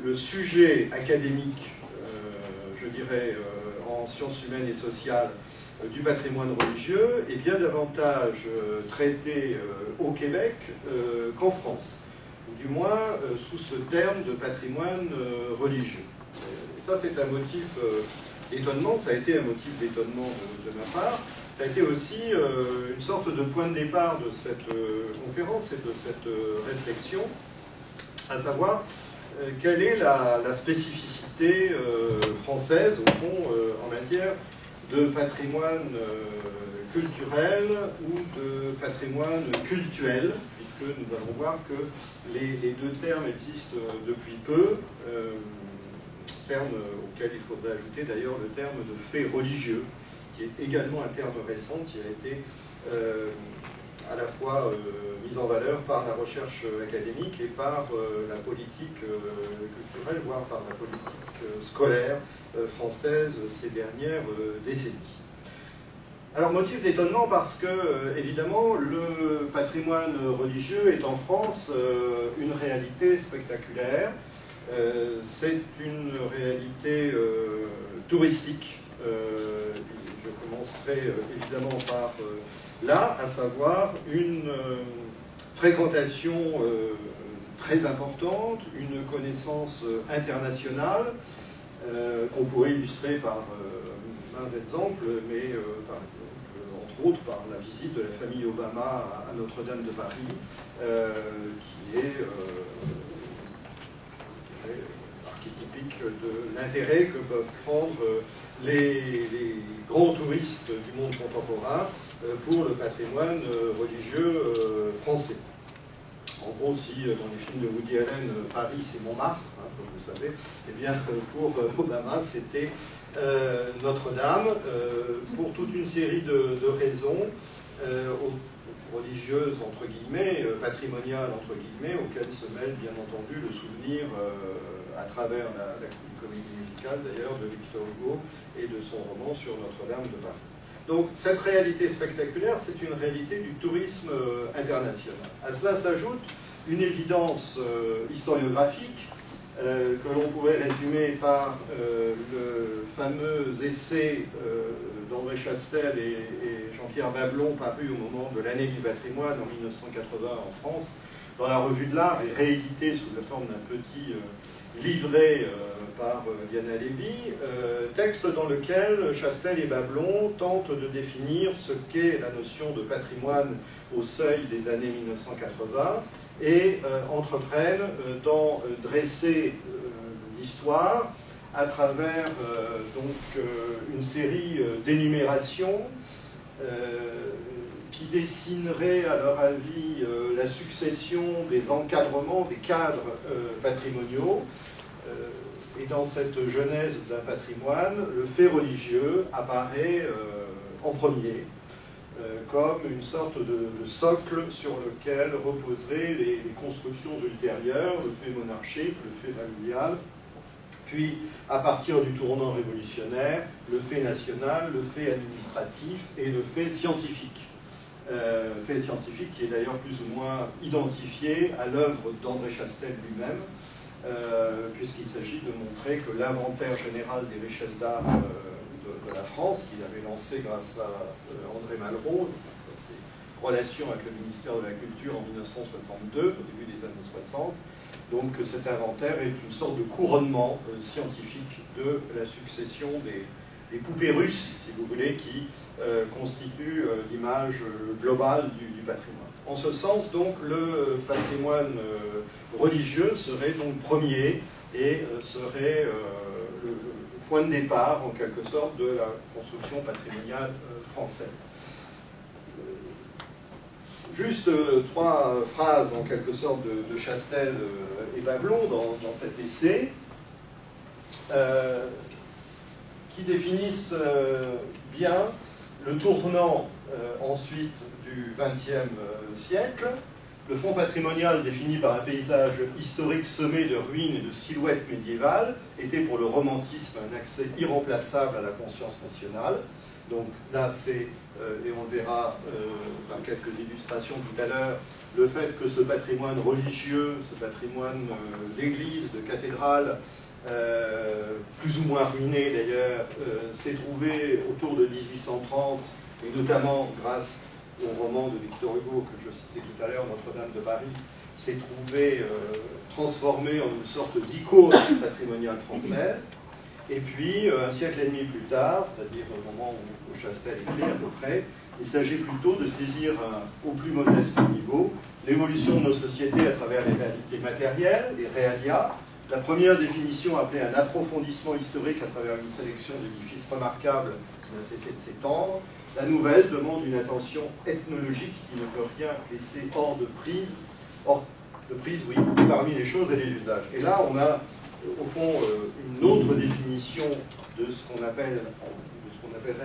le sujet académique, je dirais, en sciences humaines et sociales du patrimoine religieux est bien davantage traité au Québec qu'en France, ou du moins sous ce terme de patrimoine religieux. Et ça, c'est un motif d'étonnement, ça a été un motif d'étonnement de ma part. Ça a été aussi une sorte de point de départ de cette conférence et de cette réflexion, à savoir quelle est la spécificité française, au fond, en matière de patrimoine culturel ou de patrimoine cultuel, puisque nous allons voir que les deux termes existent depuis peu, terme auquel il faudrait ajouter d'ailleurs le terme de fait religieux, qui est également un terme récent qui a été à la fois mis en valeur par la recherche académique et par la politique culturelle, voire par la politique scolaire française ces dernières décennies. Alors, motif d'étonnement parce que, évidemment, le patrimoine religieux est en France une réalité spectaculaire. C'est une réalité touristique. Je commencerai évidemment par là, à savoir une fréquentation très importante, une connaissance internationale, qu'on pourrait illustrer par un exemple, mais par exemple, entre autres par la visite de la famille Obama à Notre-Dame de Paris, qui est archétypique de l'intérêt que peuvent prendre les grands touristes du monde contemporain pour le patrimoine religieux français. En gros, si dans les films de Woody Allen, Paris c'est Montmartre, hein, comme vous savez, eh bien pour Obama c'était Notre-Dame, pour toute une série de raisons religieuses entre guillemets, patrimoniales entre guillemets, auxquelles se mêle bien entendu le souvenir à travers la comédie musicale d'ailleurs de Victor Hugo et de son roman sur Notre-Dame de Paris. Donc cette réalité spectaculaire, c'est une réalité du tourisme international. À cela s'ajoute une évidence historiographique que l'on pourrait résumer par le fameux essai d'André Chastel et Jean-Pierre Bablon paru au moment de l'année du patrimoine en 1980 en France dans la Revue de l'Art et réédité sous la forme d'un petit livret par Diana Lévy, texte dans lequel Chastel et Bablon tentent de définir ce qu'est la notion de patrimoine au seuil des années 1980 et entreprennent d'en dresser l'histoire à travers donc, une série d'énumérations qui dessinerait à leur avis la succession des encadrements, des cadres patrimoniaux. Et dans cette genèse d'un patrimoine, le fait religieux apparaît en premier, comme une sorte de socle sur lequel reposeraient les constructions ultérieures, le fait monarchique, le fait familial, puis à partir du tournant révolutionnaire, le fait national, le fait administratif et le fait scientifique. Fait scientifique qui est d'ailleurs plus ou moins identifié à l'œuvre d'André Chastel lui-même, puisqu'il s'agit de montrer que l'inventaire général des richesses d'art de la France, qu'il avait lancé grâce à André Malraux, ses relations avec le ministère de la Culture en 1962, au début des années 60, donc cet inventaire est une sorte de couronnement scientifique de la succession des poupées russes, si vous voulez, qui constituent l'image globale du patrimoine. En ce sens, donc, le patrimoine religieux serait donc premier et serait le point de départ, en quelque sorte, de la construction patrimoniale française. Juste trois phrases, en quelque sorte, de Chastel et Bablon dans cet essai, qui définissent bien le tournant ensuite du XXe siècle, le fond patrimonial défini par un paysage historique semé de ruines et de silhouettes médiévales était pour le romantisme un accès irremplaçable à la conscience nationale. Donc là, c'est, et on le verra par quelques illustrations tout à l'heure, le fait que ce patrimoine religieux, ce patrimoine d'église, de cathédrale, plus ou moins ruiné d'ailleurs, s'est trouvé autour de 1830, et notamment grâce au roman de Victor Hugo que je citais tout à l'heure, Notre-Dame de Paris, s'est trouvé transformé en une sorte d'icône patrimoniale française. Et puis, un siècle et demi plus tard, c'est-à-dire au moment où Chastel écrit à peu près, il s'agit plutôt de saisir au plus modeste niveau l'évolution de nos sociétés à travers les réalités matérielles, les réalia. La première définition appelée un approfondissement historique à travers une sélection d'édifices remarquables qui n'a cessé de s'étendre. La nouvelle demande une attention ethnologique qui ne peut rien laisser hors de prise, oui, parmi les choses et les usages. Et là, on a au fond une autre définition de ce qu'on appellerait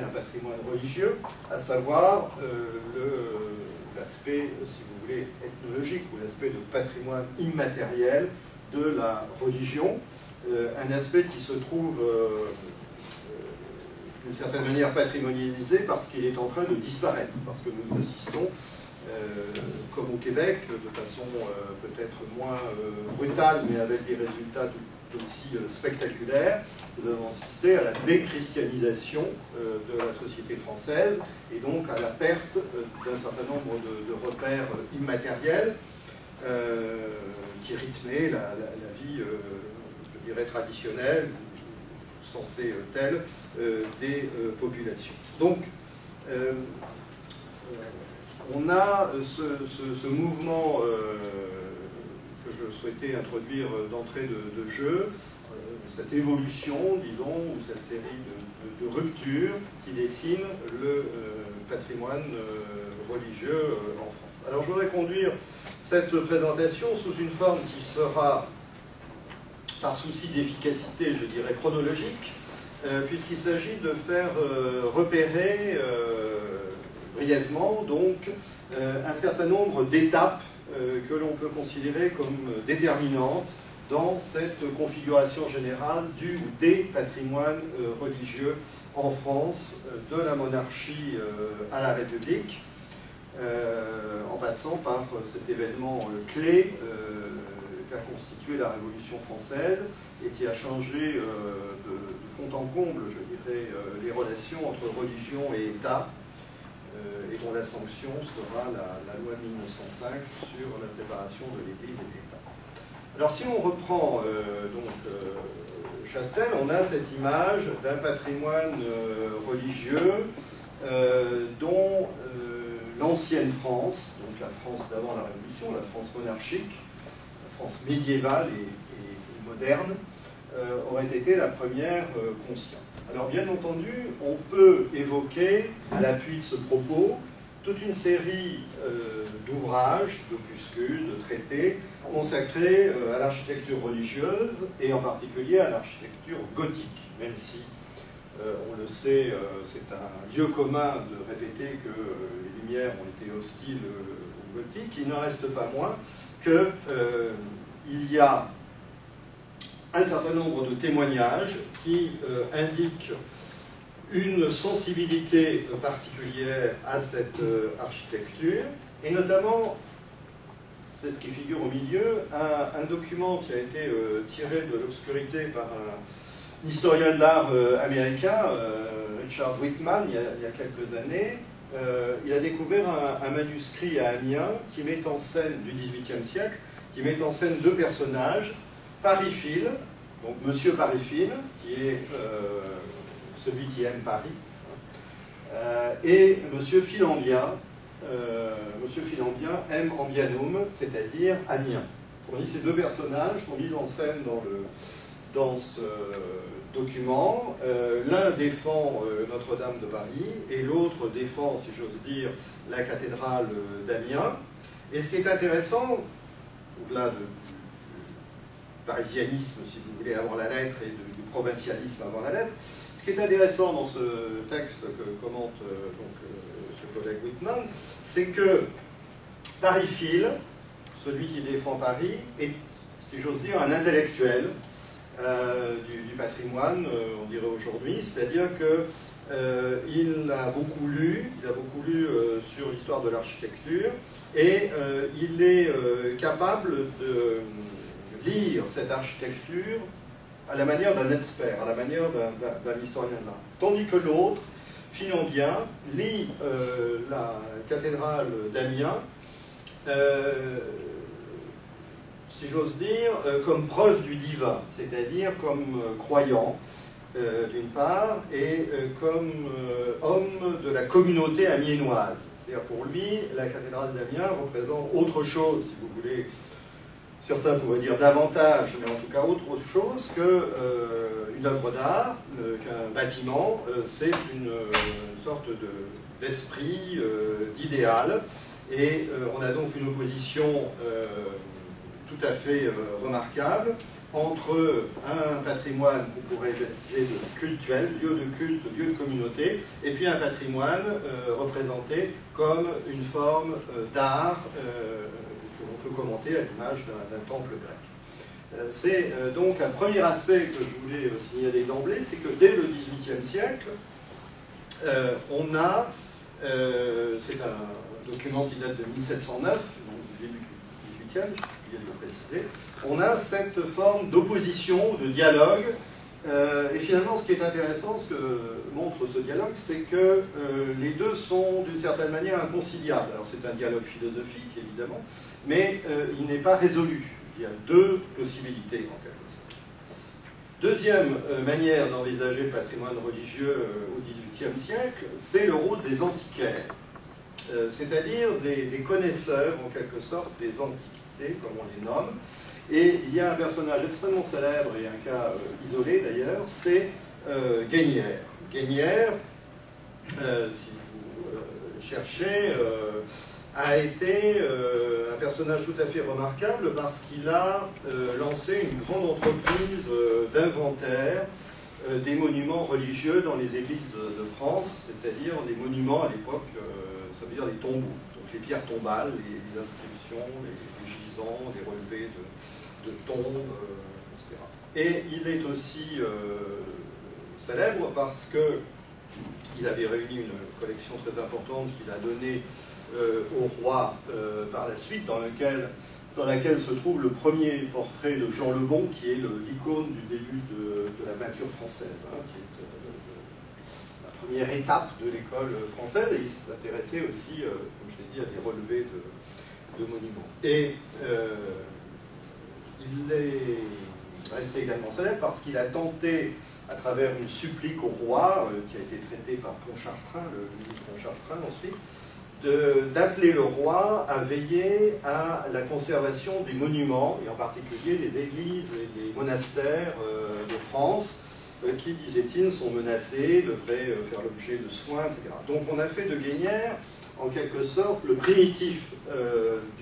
un patrimoine religieux, à savoir l'aspect, si vous voulez, ethnologique, ou l'aspect de patrimoine immatériel de la religion, un aspect qui se trouve d'une certaine manière patrimonialisé parce qu'il est en train de disparaître, parce que nous assistons, comme au Québec, de façon peut-être moins brutale, mais avec des résultats tout aussi spectaculaires, nous avons assisté à la déchristianisation de la société française et donc à la perte d'un certain nombre de repères immatériels qui rythmaient la vie, je dirais, traditionnelle, censée telle, des populations. Donc, on a ce mouvement que je souhaitais introduire d'entrée de jeu, cette évolution, disons, ou cette série de ruptures qui dessinent le patrimoine religieux en France. Alors je voudrais conduire cette présentation sous une forme qui sera, par souci d'efficacité, je dirais, chronologique, puisqu'il s'agit de faire repérer brièvement donc un certain nombre d'étapes que l'on peut considérer comme déterminantes dans cette configuration générale du ou des patrimoines religieux en France, de la monarchie à la République, en passant par cet événement clé qu'a constitué la Révolution française et qui a changé de fond en comble, je dirais, les relations entre religion et État, et dont la sanction sera la loi de 1905 sur la séparation de l'Église et de l'État. Alors si on reprend Chastel, on a cette image d'un patrimoine religieux dont l'ancienne France, donc la France d'avant la Révolution, la France monarchique, la France médiévale et moderne, aurait été la première consciente. Alors bien entendu, on peut évoquer, à l'appui de ce propos, toute une série d'ouvrages, d'opuscules, de traités consacrés à l'architecture religieuse et en particulier à l'architecture gothique, même si, on le sait, c'est un lieu commun de répéter que les Lumières ont été hostiles au gothique. Il n'en reste pas moins qu'il y a un certain nombre de témoignages qui indiquent une sensibilité particulière à cette architecture, et notamment, c'est ce qui figure au milieu, un document qui a été tiré de l'obscurité par un historien de l'art américain, Richard Whitman, il y a quelques années. Il a découvert un manuscrit à Amiens qui met en scène, du XVIIIe siècle, qui met en scène deux personnages, Paris-Fil, donc Monsieur Paris-Fil, qui est celui qui aime Paris, et Monsieur Filambien. Monsieur Filambien aime Ambianum, c'est-à-dire Amiens. Ces deux personnages sont mis en scène dans ce document. L'un défend Notre-Dame de Paris et l'autre défend, si j'ose dire, la cathédrale d'Amiens. Et ce qui est intéressant, au-delà du parisianisme, si vous voulez, avant la lettre, et du provincialisme avant la lettre, ce qui est intéressant dans ce texte que commente ce collègue Whitman, c'est que Paris-Fil, celui qui défend Paris, est, si j'ose dire, un intellectuel du patrimoine, on dirait aujourd'hui, c'est-à-dire qu'il a beaucoup lu, sur l'histoire de l'architecture, et il est capable de lire cette architecture à la manière d'un expert, à la manière d'un historien de l'art. Tandis que l'autre, Finambien, lit la cathédrale d'Amiens, si j'ose dire, comme preuve du divin, c'est-à-dire comme croyant, d'une part, et comme homme de la communauté amiénoise. C'est-à-dire pour lui, la cathédrale d'Amiens représente autre chose, si vous voulez. Certains pourraient dire davantage, mais en tout cas autre chose qu'une œuvre d'art, qu'un bâtiment. C'est une sorte d'esprit, d'idéal. Et on a donc une opposition tout à fait remarquable entre un patrimoine qu'on pourrait baptiser de cultuel, lieu de culte, lieu de communauté, et puis un patrimoine représenté comme une forme d'art que l'on peut commenter à l'image d'un temple grec. C'est donc un premier aspect que je voulais signaler d'emblée, c'est que dès le XVIIIe siècle, on a, c'est un document qui date de 1709, donc du début du XVIIIe, j'ai oublié de le préciser, on a cette forme d'opposition, de dialogue, et finalement ce qui est intéressant, ce que montre ce dialogue, c'est que les deux sont d'une certaine manière inconciliables. Alors c'est un dialogue philosophique évidemment, mais il n'est pas résolu. Il y a deux possibilités en quelque sorte. Deuxième manière d'envisager le patrimoine religieux au XVIIIe siècle, c'est le rôle des antiquaires, c'est-à-dire des connaisseurs en quelque sorte des antiquités, comme on les nomme. Et il y a un personnage extrêmement célèbre, et un cas isolé d'ailleurs, c'est Guénière. Guénière, si vous cherchez, a été un personnage tout à fait remarquable parce qu'il a lancé une grande entreprise d'inventaire des monuments religieux dans les églises de France, c'est-à-dire des monuments à l'époque, ça veut dire les tombeaux, donc les pierres tombales, les inscriptions, les gisants, les relevés de tombes, etc. Et il est aussi célèbre parce qu'il avait réuni une collection très importante qu'il a donnée au roi par la suite, dans laquelle se trouve le premier portrait de Jean le Bon, qui est l'icône du début de la peinture française, hein, qui est la première étape de l'école française, et il s'intéressait aussi, comme je l'ai dit, à des relevés de monuments. Et il est resté également célèbre parce qu'il a tenté, à travers une supplique au roi, qui a été traitée par Pontchartrain, le ministre Pontchartrain ensuite, d'appeler le roi à veiller à la conservation des monuments, et en particulier des églises et des monastères de France, qui, disait-il, sont menacés, devraient faire l'objet de soins, etc. Donc on a fait de Guénière, en quelque sorte, le primitif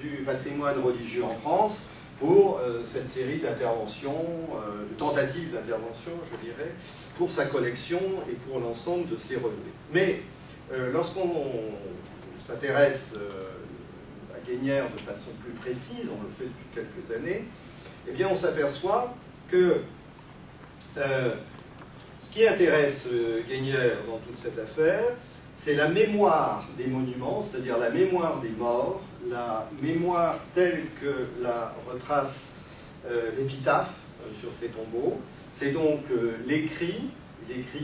du patrimoine religieux en France, pour cette série d'interventions, de tentatives d'intervention, je dirais, pour sa collection et pour l'ensemble de ses relevés. Mais lorsqu'on s'intéresse à Guénière de façon plus précise, on le fait depuis quelques années, eh bien on s'aperçoit que ce qui intéresse Guénière dans toute cette affaire, c'est la mémoire des monuments, c'est-à-dire la mémoire des morts, la mémoire telle que la retrace l'épitaphe sur ces tombeaux. C'est donc l'écrit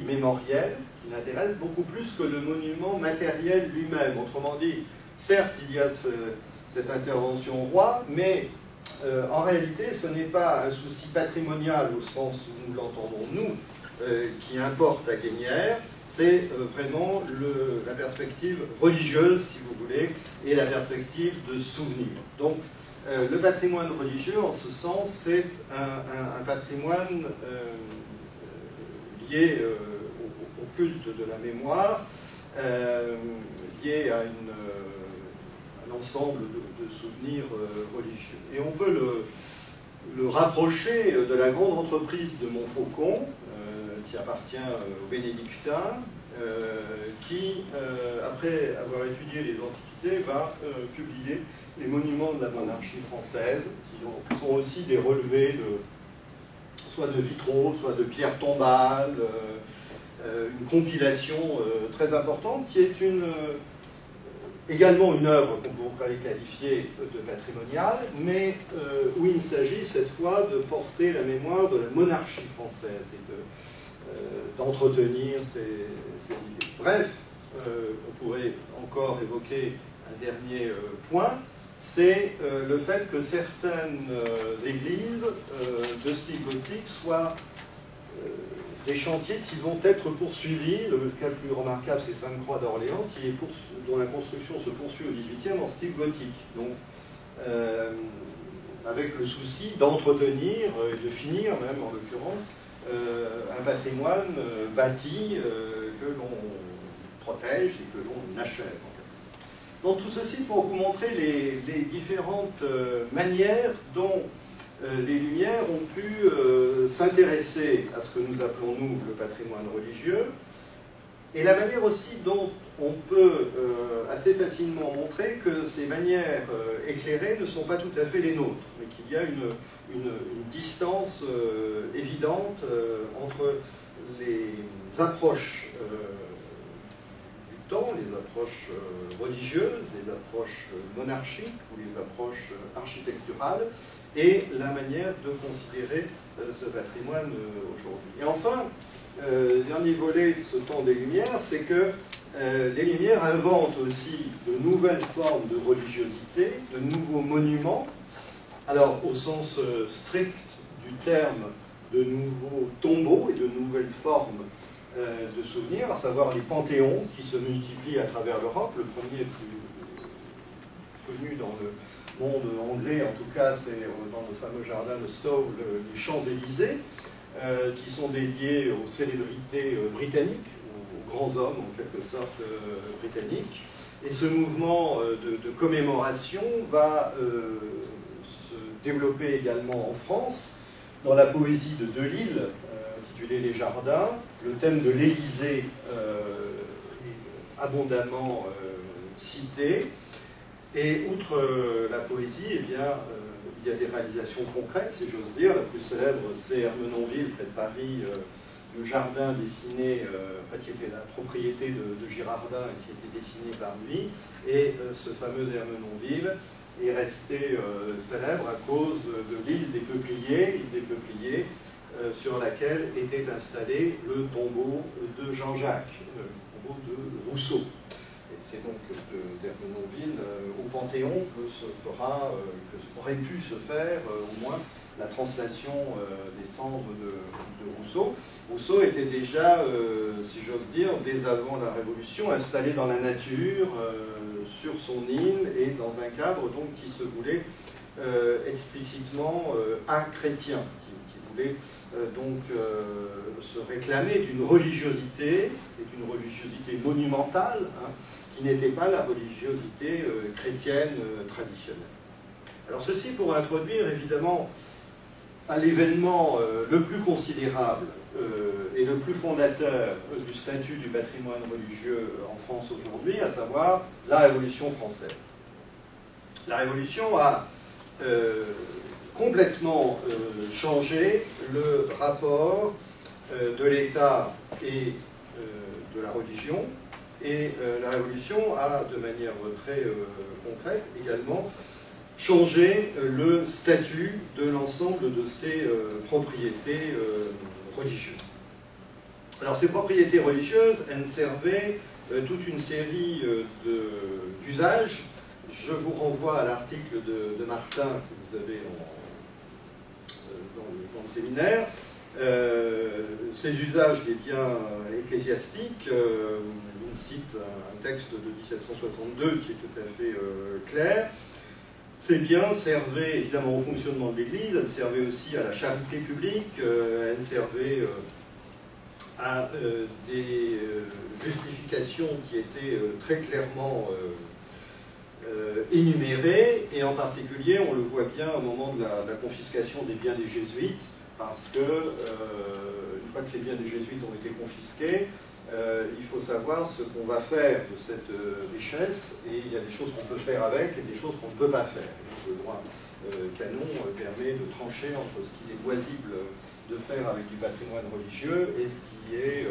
mémoriel qui l'intéresse beaucoup plus que le monument matériel lui-même. Autrement dit, certes, il y a cette intervention roi, mais en réalité, ce n'est pas un souci patrimonial au sens où nous l'entendons nous, qui importe à Guénière. C'est vraiment la perspective religieuse, si vous voulez, et la perspective de souvenir. Donc, le patrimoine religieux, en ce sens, c'est un patrimoine lié au culte de la mémoire, lié à un ensemble de souvenirs religieux. Et on peut le rapprocher de la grande entreprise de Montfaucon, qui appartient aux bénédictins, qui, après avoir étudié les antiquités, va publier les monuments de la monarchie française, qui sont aussi des relevés soit de vitraux, soit de pierres tombales, une compilation très importante, qui est également une œuvre qu'on pourrait qualifier de patrimoniale, mais où il s'agit cette fois de porter la mémoire de la monarchie française et d'entretenir ces idées. Bref, on pourrait encore évoquer un dernier point, c'est le fait que certaines églises de style gothique soient des chantiers qui vont être poursuivis. Le cas le plus remarquable, c'est Sainte-Croix d'Orléans, dont la construction se poursuit au XVIIIe en style gothique. Donc, avec le souci d'entretenir et de finir, même en l'occurrence, un patrimoine bâti que l'on protège et que l'on achève. Donc tout ceci pour vous montrer les différentes manières dont les Lumières ont pu s'intéresser à ce que nous appelons, nous, le patrimoine religieux, et la manière aussi dont on peut assez facilement montrer que ces manières éclairées ne sont pas tout à fait les nôtres, mais qu'il y a une distance évidente entre les approches du temps, les approches religieuses, les approches monarchiques ou les approches architecturales, et la manière de considérer ce patrimoine aujourd'hui. Et enfin, le dernier volet de ce temps des Lumières, c'est que les Lumières inventent aussi de nouvelles formes de religiosité, de nouveaux monuments, alors au sens strict du terme, de nouveaux tombeaux et de nouvelles formes de souvenirs, à savoir les panthéons qui se multiplient à travers l'Europe. Le premier plus connu dans le monde anglais, en tout cas, c'est dans le fameux jardin de Stowe, les Champs-Élysées, qui sont dédiés aux célébrités britanniques, aux grands hommes, en quelque sorte, britanniques. Et ce mouvement de commémoration va se développer également en France, dans la poésie de Delille, intitulée Les Jardins. Le thème de l'Élysée est abondamment cité. Et outre la poésie, eh bien, il y a des réalisations concrètes, si j'ose dire. La plus célèbre, c'est Ermenonville, près de Paris, le jardin dessiné, qui était la propriété de Girardin et qui était dessiné par lui. Et ce fameux Ermenonville est resté célèbre à cause de l'île des Peupliers, sur laquelle était installé le tombeau de Jean-Jacques, le tombeau de Rousseau. C'est donc d'Ermenonville au Panthéon que aurait pu se faire au moins la translation des cendres de Rousseau. Rousseau était déjà, si j'ose dire, dès avant la Révolution, installé dans la nature, sur son île, et dans un cadre donc, qui se voulait explicitement chrétien, qui voulait donc se réclamer d'une religiosité, et d'une religiosité monumentale, hein, qui n'était pas la religiosité chrétienne traditionnelle. Alors ceci pour introduire évidemment à l'événement le plus considérable et le plus fondateur du statut du patrimoine religieux en France aujourd'hui, à savoir la Révolution française. La Révolution a complètement changé le rapport de l'État et de la religion. Et la Révolution a, de manière très concrète, également changé le statut de l'ensemble de ces propriétés religieuses. Alors ces propriétés religieuses, elles servaient toute une série d'usages. Je vous renvoie à l'article de Martin que vous avez dans le séminaire. Ces usages des biens ecclésiastiques, il cite un texte de 1762 qui est tout à fait clair. Ces biens servaient évidemment au fonctionnement de l'Église, elles servaient aussi à la charité publique, elles servaient à des justifications qui étaient très clairement énumérées, et en particulier, on le voit bien au moment de la confiscation des biens des jésuites, parce que, une fois que les biens des jésuites ont été confisqués, il faut savoir ce qu'on va faire de cette richesse, et il y a des choses qu'on peut faire avec et des choses qu'on ne peut pas faire. Le droit canon permet de trancher entre ce qu'il est loisible de faire avec du patrimoine religieux et ce qui est,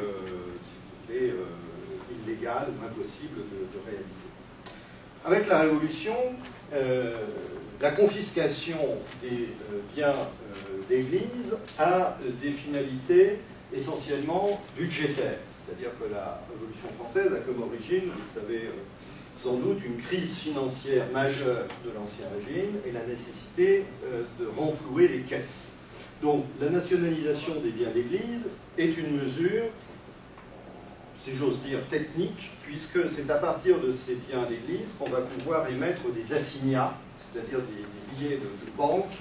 illégal ou impossible de réaliser. Avec la Révolution, la confiscation des biens d'église a des finalités essentiellement budgétaires. C'est-à-dire que la Révolution française a comme origine, vous savez sans doute, une crise financière majeure de l'Ancien Régime et la nécessité de renflouer les caisses. Donc la nationalisation des biens d'église est une mesure, si j'ose dire, technique, puisque c'est à partir de ces biens d'église qu'on va pouvoir émettre des assignats, c'est-à-dire des billets de banque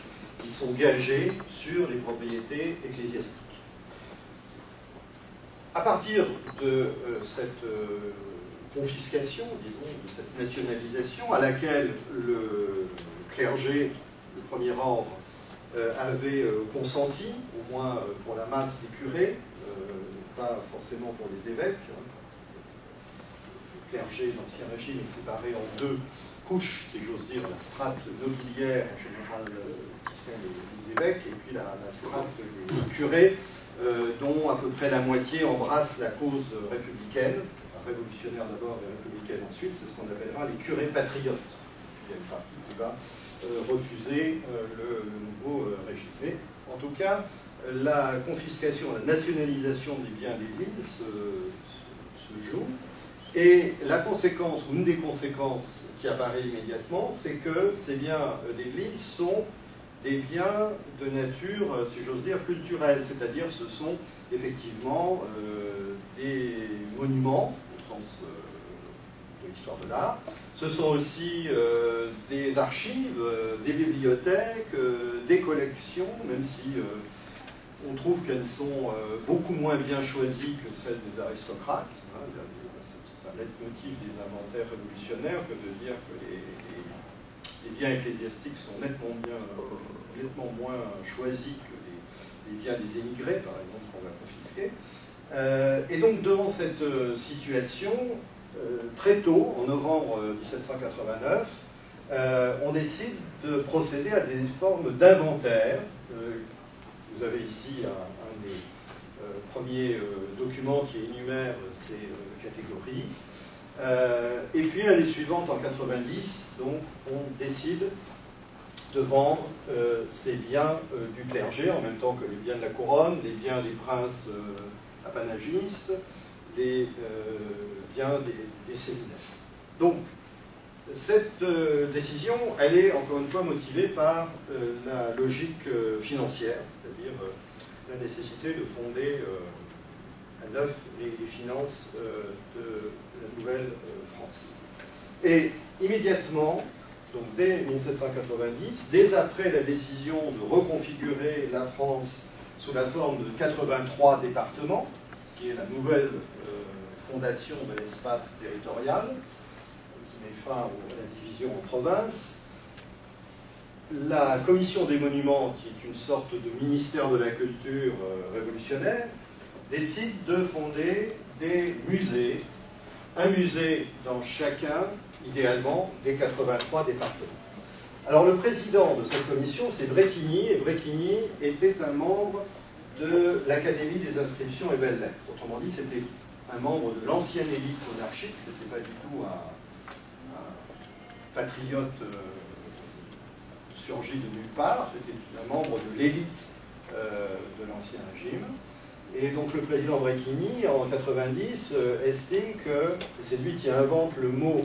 qui sont gagés sur les propriétés ecclésiastiques. À partir de cette confiscation, disons, de cette nationalisation, à laquelle le clergé, le premier ordre, avait consenti, au moins pour la masse des curés, pas forcément pour les évêques. Le clergé d'Ancien Régime est séparé en deux couches, si j'ose dire, la strate nobiliaire en général qui sont les évêques, et puis la strate des curés, dont à peu près la moitié embrasse la cause républicaine, révolutionnaire d'abord et républicaine ensuite, c'est ce qu'on appellera les curés patriotes. Il y a une partie qui va refuser le nouveau régime. Mais en tout cas, la confiscation, la nationalisation des biens d'église se joue, et la conséquence, ou une des conséquences qui apparaît immédiatement, c'est que ces biens d'église sont des biens de nature, si j'ose dire, culturelle, c'est-à-dire ce sont effectivement des monuments, au sens de l'histoire de l'art, ce sont aussi des archives, des bibliothèques, des collections, même si on trouve qu'elles sont beaucoup moins bien choisies que celles des aristocrates. Hein, c'est un leitmotiv des inventaires révolutionnaires que de dire que les biens ecclésiastiques sont nettement moins choisis que les biens des émigrés, par exemple, qu'on va confisquer. Et donc, devant cette situation, très tôt, en novembre 1789, on décide de procéder à des formes d'inventaire. Vous avez ici un des premiers documents qui énumère ces catégories. Et puis l'année suivante, en 90, donc, on décide de vendre ces biens du clergé, en même temps que les biens de la couronne, les biens des princes apanagistes, les biens des séminaires. Donc, cette décision, elle est encore une fois motivée par la logique financière, c'est-à-dire la nécessité de fonder à neuf les finances de la nouvelle France. Et immédiatement, donc dès 1790, dès après la décision de reconfigurer la France sous la forme de 83 départements, ce qui est la nouvelle fondation de l'espace territorial, qui met fin à la division en provinces, la Commission des monuments, qui est une sorte de ministère de la culture révolutionnaire, décide de fonder des musées, un musée dans chacun, idéalement, des 83 départements. Alors le président de cette commission, c'est Bréquigny, et Bréquigny était un membre de l'Académie des inscriptions et belles-lettres. Autrement dit, c'était un membre de l'ancienne élite monarchique, c'était pas du tout un patriote surgi de nulle part, c'était un membre de l'élite de l'Ancien Régime. Et donc le président Bréquigny, en 90, estime que c'est lui qui invente le mot,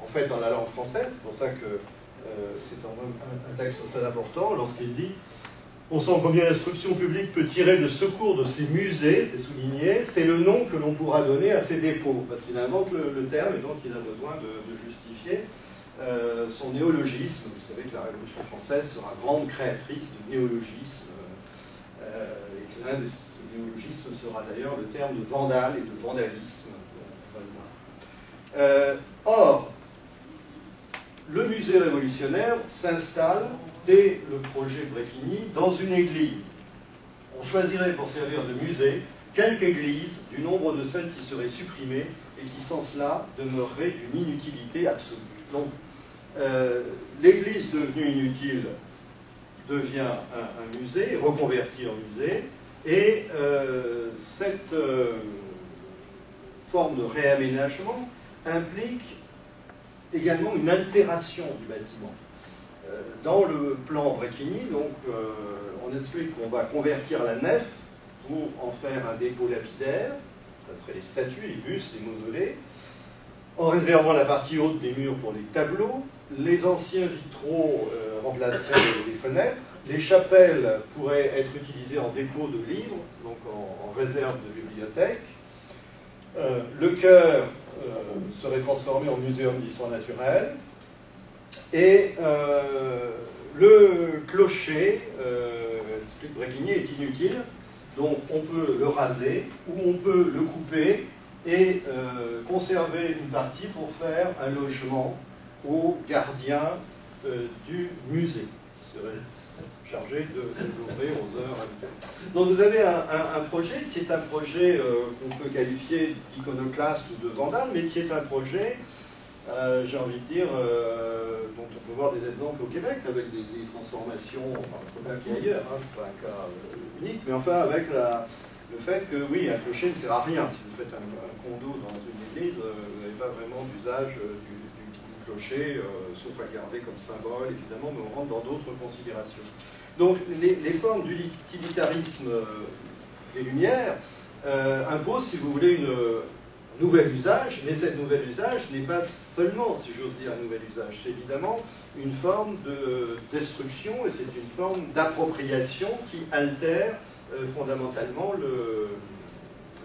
en fait, dans la langue française, c'est pour ça que c'est un texte très important, lorsqu'il dit « On sent combien l'instruction publique peut tirer de secours de ces musées, c'est souligné, c'est le nom que l'on pourra donner à ces dépôts. » Parce qu'il invente le terme, et donc il a besoin de justifier son néologisme. Vous savez que la Révolution française sera grande créatrice de néologismes, et que l'un de ces néologismes sera d'ailleurs le terme de vandale et de vandalisme. Or, le musée révolutionnaire s'installe, dès le projet Bréquigny, dans une église. On choisirait pour servir de musée quelque église du nombre de celles qui seraient supprimées et qui, sans cela, demeureraient d'une inutilité absolue. Donc, l'église devenue inutile devient un musée, reconverti en musée, et cette forme de réaménagement implique également une altération du bâtiment. Dans le plan Brecchini, donc, on explique qu'on va convertir la nef pour en faire un dépôt lapidaire, ça serait les statues, les bustes, les mausolées, en réservant la partie haute des murs pour les tableaux. Les anciens vitraux remplaceraient les fenêtres. Les chapelles pourraient être utilisées en dépôt de livres, donc en réserve de bibliothèque. Le chœur serait transformé en muséum d'histoire naturelle. Et le clocher, explique Brecchini, est inutile. Donc on peut le raser ou on peut le couper et conserver une partie pour faire un logement aux gardiens du musée, qui serait chargé de l'ouvrir aux heures habituelles. Donc vous avez un projet qui est un projet qu'on peut qualifier d'iconoclaste ou de vandale, mais qui est un projet, j'ai envie de dire, dont on peut voir des exemples au Québec, avec des transformations, enfin, un qui est ailleurs, hein, c'est pas un cas unique, mais enfin avec le fait que, oui, un clocher ne sert à rien. Si vous faites un condo dans une église, vous n'avez pas vraiment d'usage du clocher, sauf à le garder comme symbole, évidemment, mais on rentre dans d'autres considérations. Donc, les formes du utilitarisme des Lumières imposent, si vous voulez, un nouvel usage, mais cet nouvel usage n'est pas seulement, si j'ose dire, un nouvel usage, c'est évidemment une forme de destruction et c'est une forme d'appropriation qui altère fondamentalement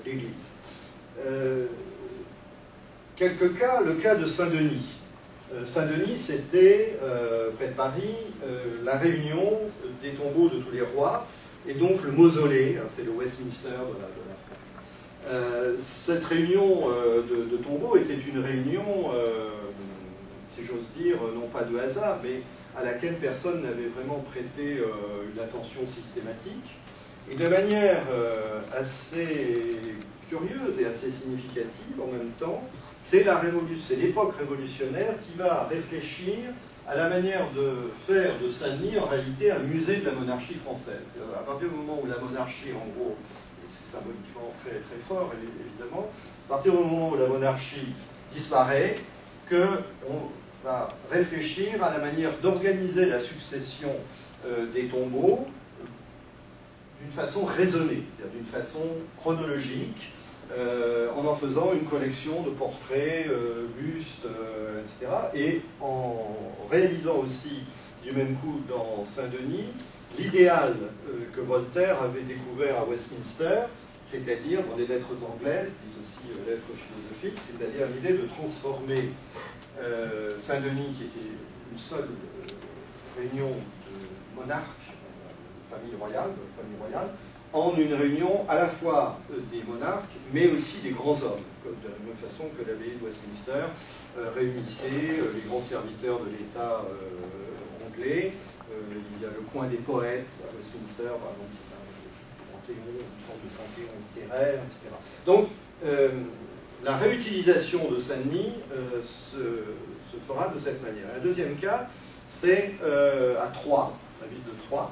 l'Église. Quelques cas, le cas de Saint-Denis. Saint-Denis, c'était, près de Paris, la réunion des tombeaux de tous les rois, et donc le mausolée, hein, c'est le Westminster de la France. Cette réunion de tombeaux était une réunion, si j'ose dire, non pas de hasard, mais à laquelle personne n'avait vraiment prêté une attention systématique. Et de manière assez curieuse et assez significative en même temps, c'est l'époque révolutionnaire qui va réfléchir à la manière de faire de Saint-Denis en réalité un musée de la monarchie française. À partir du moment où la monarchie, en gros, et c'est symboliquement très, très fort évidemment, à partir du moment où la monarchie disparaît, qu'on va réfléchir à la manière d'organiser la succession des tombeaux d'une façon raisonnée, c'est-à-dire d'une façon chronologique, en faisant une collection de portraits, bustes, etc. Et en réalisant aussi, du même coup, dans Saint-Denis, l'idéal que Voltaire avait découvert à Westminster, c'est-à-dire, dans les lettres anglaises, dites aussi lettres philosophiques, c'est-à-dire l'idée de transformer Saint-Denis, qui était une seule réunion de monarques, famille royale, en une réunion à la fois des monarques, mais aussi des grands hommes, comme de la même façon que l'abbaye de Westminster réunissait les grands serviteurs de l'État anglais. Il y a le coin des poètes à Westminster, par exemple, c'est une sorte de panthéon littéraire, etc. Donc, la réutilisation de Saint-Denis se fera de cette manière. Un deuxième cas, c'est à Troyes, la ville de Troyes,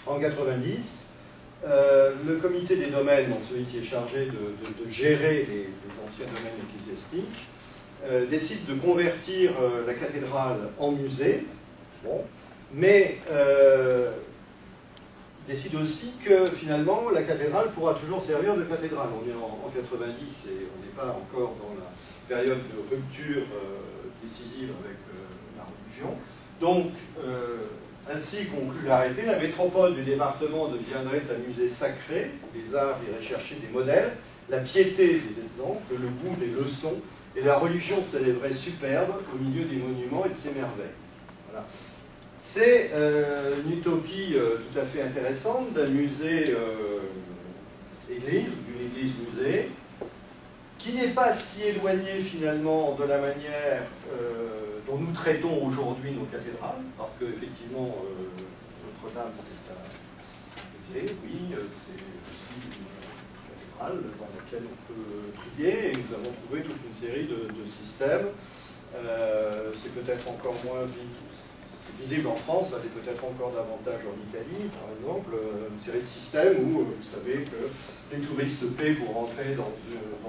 en 90. Le comité des domaines, donc celui qui est chargé de gérer les anciens domaines ecclésiastiques, décide de convertir la cathédrale en musée, bon, mais décide aussi que finalement la cathédrale pourra toujours servir de cathédrale. On est en 90 et on n'est pas encore dans la période de rupture décisive avec la religion. Donc, ainsi conclut l'arrêté, la métropole du département deviendrait un musée sacré, où les arts iraient chercher des modèles, la piété des exemples, le goût des leçons, et la religion s'élèverait superbe au milieu des monuments et de ses merveilles. Voilà. C'est une utopie tout à fait intéressante d'un musée église, d'une église musée, qui n'est pas si éloignée finalement de la manière dont nous traitons aujourd'hui nos cathédrales, parce qu'effectivement, Notre-Dame, c'est un musée, oui, c'est aussi une cathédrale dans laquelle on peut prier, et nous avons trouvé toute une série de systèmes. C'est peut-être encore moins visible, visible en France, ça l'est peut-être encore davantage en Italie, par exemple, une série de systèmes où vous savez que les touristes paient pour rentrer dans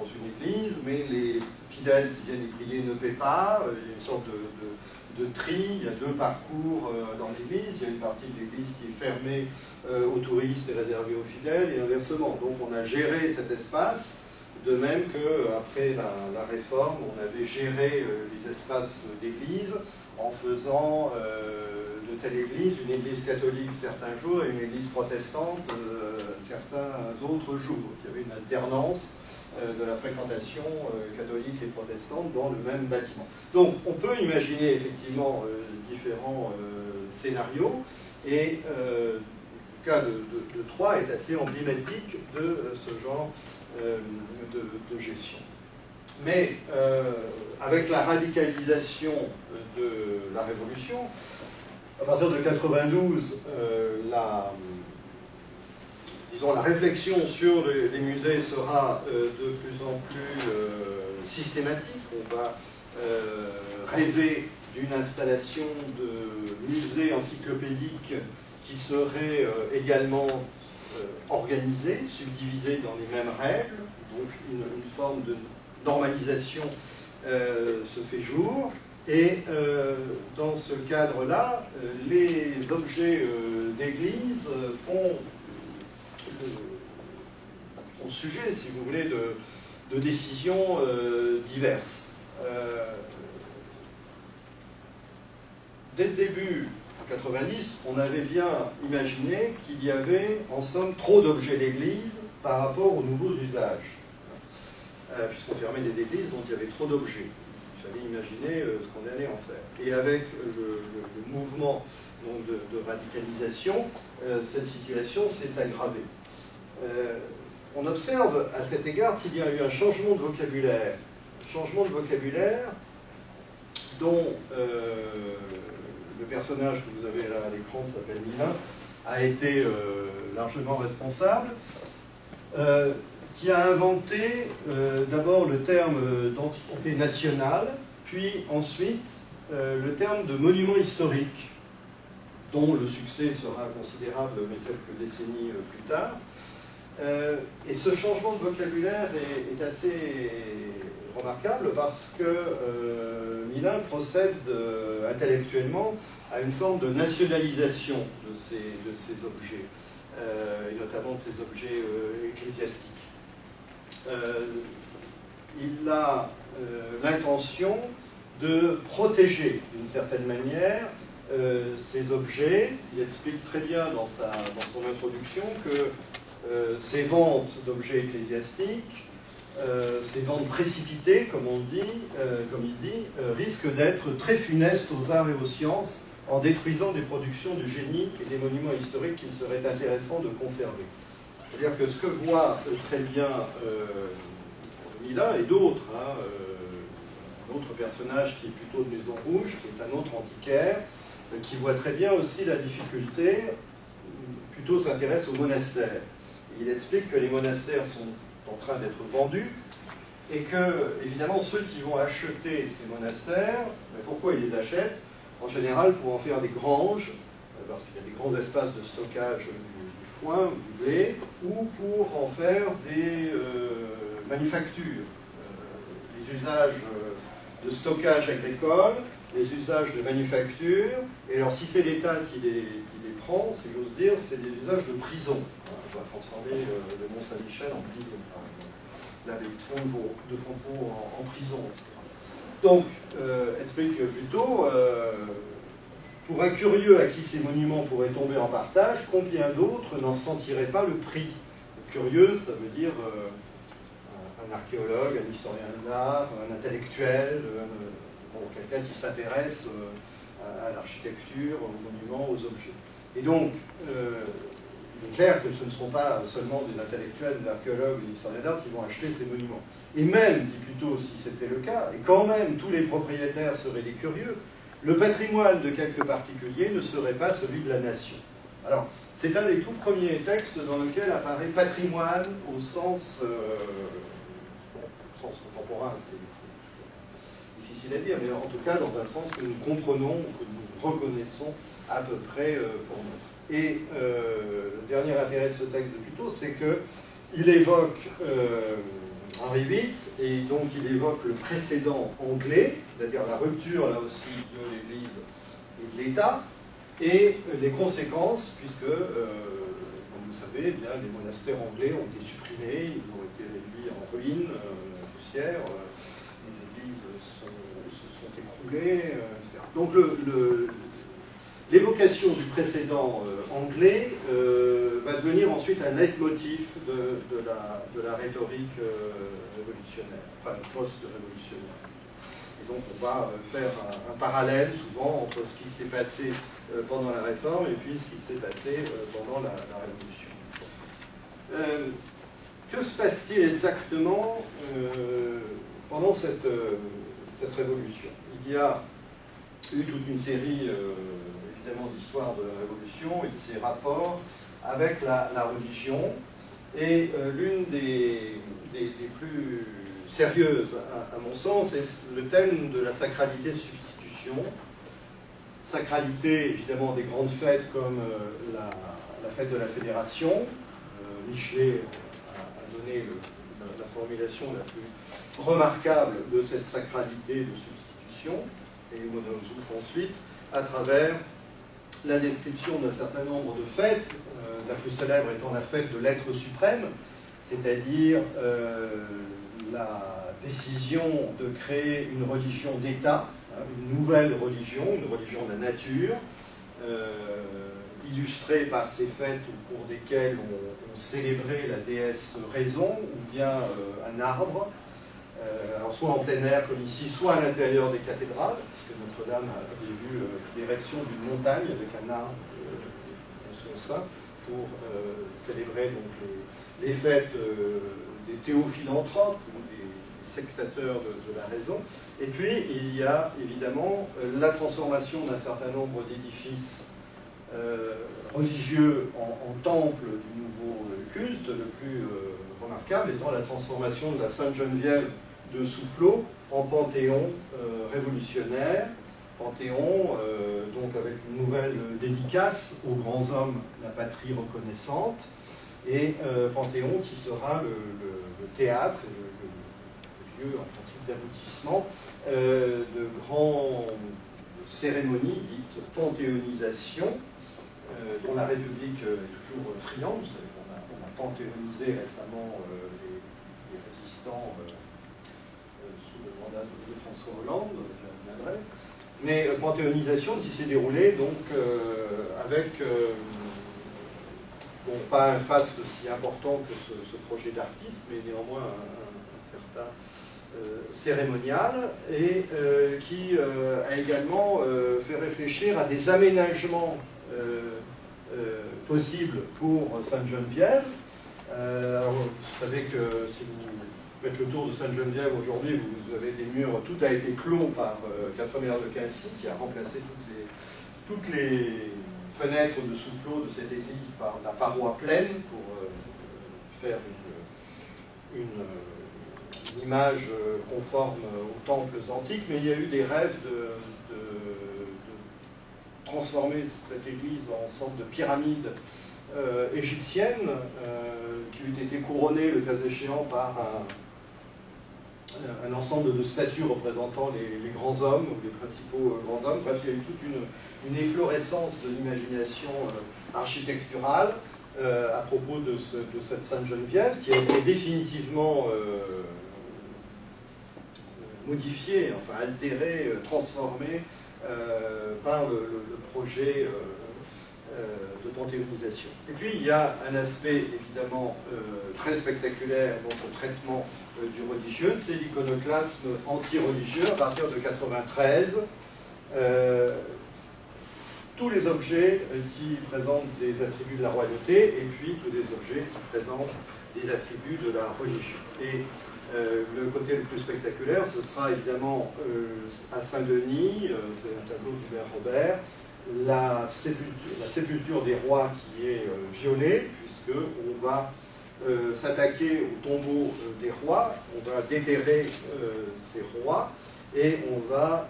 une église, mais les fidèles qui viennent y prier ne paient pas. Il y a une sorte de tri, il y a deux parcours dans l'église, il y a une partie de l'église qui est fermée aux touristes et réservée aux fidèles, et inversement. Donc on a géré cet espace, de même qu'après la réforme, on avait géré les espaces d'église en faisant de telle église une église catholique certains jours et une église protestante certains autres jours. Il y avait une alternance de la fréquentation catholique et protestante dans le même bâtiment. Donc on peut imaginer effectivement différents scénarios, et le cas de Troyes est assez emblématique de ce genre de gestion. Mais avec la radicalisation de la Révolution, à partir de 92, la réflexion sur les musées sera de plus en plus systématique. On va rêver d'une installation de musées encyclopédiques qui serait également organisée, subdivisée dans les mêmes règles. Donc une forme de normalisation se fait jour. Et dans ce cadre-là, les objets d'église font sujet, si vous voulez, de décisions diverses. Dès le début, en 90, on avait bien imaginé qu'il y avait, en somme, trop d'objets d'église par rapport aux nouveaux usages, puisqu'on fermait des églises dont il y avait trop d'objets. Il fallait imaginer ce qu'on allait en faire. Et avec le mouvement donc, de radicalisation, cette situation s'est aggravée. On observe à cet égard qu'il y a eu un changement de vocabulaire. Un changement de vocabulaire dont le personnage que vous avez là à l'écran, qui s'appelle Milin, a été largement responsable, qui a inventé d'abord le terme d'antiquité nationale, puis ensuite le terme de monument historique, dont le succès sera considérable mais quelques décennies plus tard. Et ce changement de vocabulaire est assez remarquable parce que Milin procède intellectuellement à une forme de nationalisation de ces objets, et notamment de ces objets ecclésiastiques. Il a l'intention de protéger d'une certaine manière ces objets. Il explique très bien dans son introduction que ces ventes d'objets ecclésiastiques, ces ventes précipitées, comme il dit, risquent d'être très funestes aux arts et aux sciences en détruisant des productions du génie et des monuments historiques qu'il serait intéressant de conserver. C'est-à-dire que ce que voit très bien Milin et d'autres, un autre personnage qui est plutôt de Maison Rouge, qui est un autre antiquaire, qui voit très bien aussi la difficulté, plutôt s'intéresse aux monastères. Il explique que les monastères sont en train d'être vendus et que, évidemment, ceux qui vont acheter ces monastères, pourquoi ils les achètent? En général, pour en faire des granges, parce qu'il y a des grands espaces de stockage du foin, du blé, ou pour en faire des manufactures. Les usages de stockage agricole, les usages de manufacture, et alors si c'est l'État qui les prend, si j'ose dire, c'est des usages de prison. On va transformer le Mont-Saint-Michel en prison, par exemple. Laver de Fontenay en prison, etc. Donc, explique plutôt, pour un curieux à qui ces monuments pourraient tomber en partage, combien d'autres n'en sentiraient pas le prix? Curieux, ça veut dire un archéologue, un historien de l'art, un intellectuel, quelqu'un qui s'intéresse à l'architecture, aux monuments, aux objets. Et donc, il est clair que ce ne seront pas seulement des intellectuels, des archéologues, des historiens d'art qui vont acheter ces monuments. Et même, dit plutôt, si c'était le cas, et quand même tous les propriétaires seraient des curieux, le patrimoine de quelques particuliers ne serait pas celui de la nation. Alors, c'est un des tout premiers textes dans lequel apparaît patrimoine au sens contemporain, c'est difficile à dire, mais en tout cas dans un sens que nous comprenons, que nous reconnaissons à peu près pour neutre. Et le dernier intérêt de ce texte de Puteaux, c'est qu'il évoque Henri VIII, et donc il évoque le précédent anglais, c'est-à-dire la rupture, là aussi, de l'Église et de l'État, et les conséquences, puisque, comme vous savez, eh bien, les monastères anglais ont été supprimés, ils ont été réduits en ruine, poussière, les églises se sont écroulées, etc. Donc l'évocation du précédent anglais va devenir ensuite un leitmotiv de la rhétorique révolutionnaire, enfin post-révolutionnaire. Et donc on va faire un parallèle souvent entre ce qui s'est passé pendant la Réforme et puis ce qui s'est passé pendant la Révolution. Que se passe-t-il exactement pendant cette Révolution? Il y a eu toute une série évidemment d'histoires de la Révolution et de ses rapports avec la religion, et l'une des plus sérieuses, à mon sens, est le thème de la sacralité de substitution. Sacralité, évidemment, des grandes fêtes comme la fête de la Fédération. Michelet a donné la formulation la plus remarquable de cette sacralité de substitution, et Mauzouf ensuite, à travers la description d'un certain nombre de fêtes, la plus célèbre étant la fête de l'être suprême, c'est-à-dire la décision de créer une religion d'État, une nouvelle religion, une religion de la nature, illustrée par ces fêtes au cours desquelles on célébrait la déesse Raison, ou bien un arbre, alors soit en plein air comme ici, soit à l'intérieur des cathédrales, parce que Notre-Dame avait vu l'érection d'une montagne avec un arbre en son sein pour célébrer donc les fêtes des théophilanthropes ou des sectateurs de la raison. Et puis il y a évidemment la transformation d'un certain nombre d'édifices religieux en temple du nouveau culte, le plus remarquable étant la transformation de la Sainte-Geneviève de Soufflot en panthéon révolutionnaire, panthéon donc avec une nouvelle dédicace aux grands hommes, la patrie reconnaissante, et panthéon qui sera le théâtre, le lieu en principe d'aboutissement de grandes cérémonies dites panthéonisation, dont la République est toujours friande. Vous savez qu'on a panthéonisé récemment les résistants sous le mandat de François Hollande, j'y reviendrai. Mais panthéonisation qui s'est déroulée donc avec bon, pas un faste si important que ce projet d'artiste, mais néanmoins un certain cérémonial, et qui a également fait réfléchir à des aménagements possibles pour Sainte-Geneviève. Alors, vous savez que si vous faites le tour de Sainte-Geneviève aujourd'hui, vous avez des murs, tout a été clos par Quatremer de Quincy, qui a remplacé toutes les fenêtres de Soufflot de cette église par la paroi pleine pour faire une image conforme aux temples antiques, mais il y a eu des rêves de transformer cette église en sorte de pyramide égyptienne qui eût été couronnée, le cas échéant, par un ensemble de statues représentant les grands hommes, ou les principaux grands hommes. Bref, il y a eu toute une efflorescence de l'imagination architecturale à propos de cette Sainte-Geneviève, qui a été définitivement modifiée, enfin altérée, transformée par le projet de panthéonisation. Et puis il y a un aspect évidemment très spectaculaire dans ce traitement du religieux, c'est l'iconoclasme anti-religieux à partir de 93. Tous les objets qui présentent des attributs de la royauté, et puis tous les objets qui présentent des attributs de la religion. Et le côté le plus spectaculaire, ce sera évidemment à Saint-Denis, c'est un tableau d'Hubert Robert, la sépulture des rois qui est violée, puisqu'on va s'attaquer au tombeau des rois, on va déterrer ces rois, et on va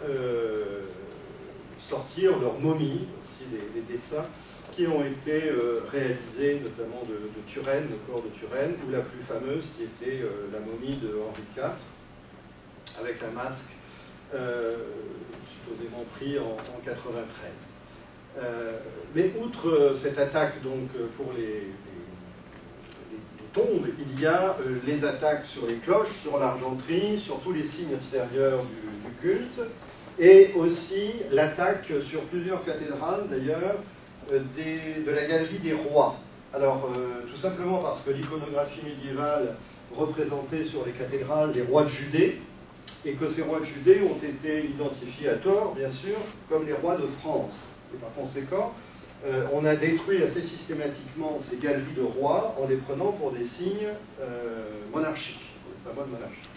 sortir leurs momies, aussi des dessins qui ont été réalisés, notamment de Turenne, le corps de Turenne, ou la plus fameuse qui était la momie de Henri IV, avec un masque supposément pris en 93. Mais outre cette attaque donc, pour les tombes, il y a les attaques sur les cloches, sur l'argenterie, sur tous les signes extérieurs du culte, et aussi l'attaque sur plusieurs cathédrales d'ailleurs de la galerie des rois. Alors tout simplement parce que l'iconographie médiévale représentait sur les cathédrales les rois de Judée, et que ces rois de Judée ont été identifiés à tort, bien sûr, comme les rois de France. Et par conséquent, on a détruit assez systématiquement ces galeries de rois en les prenant pour des signes monarchiques, des symboles monarchiques.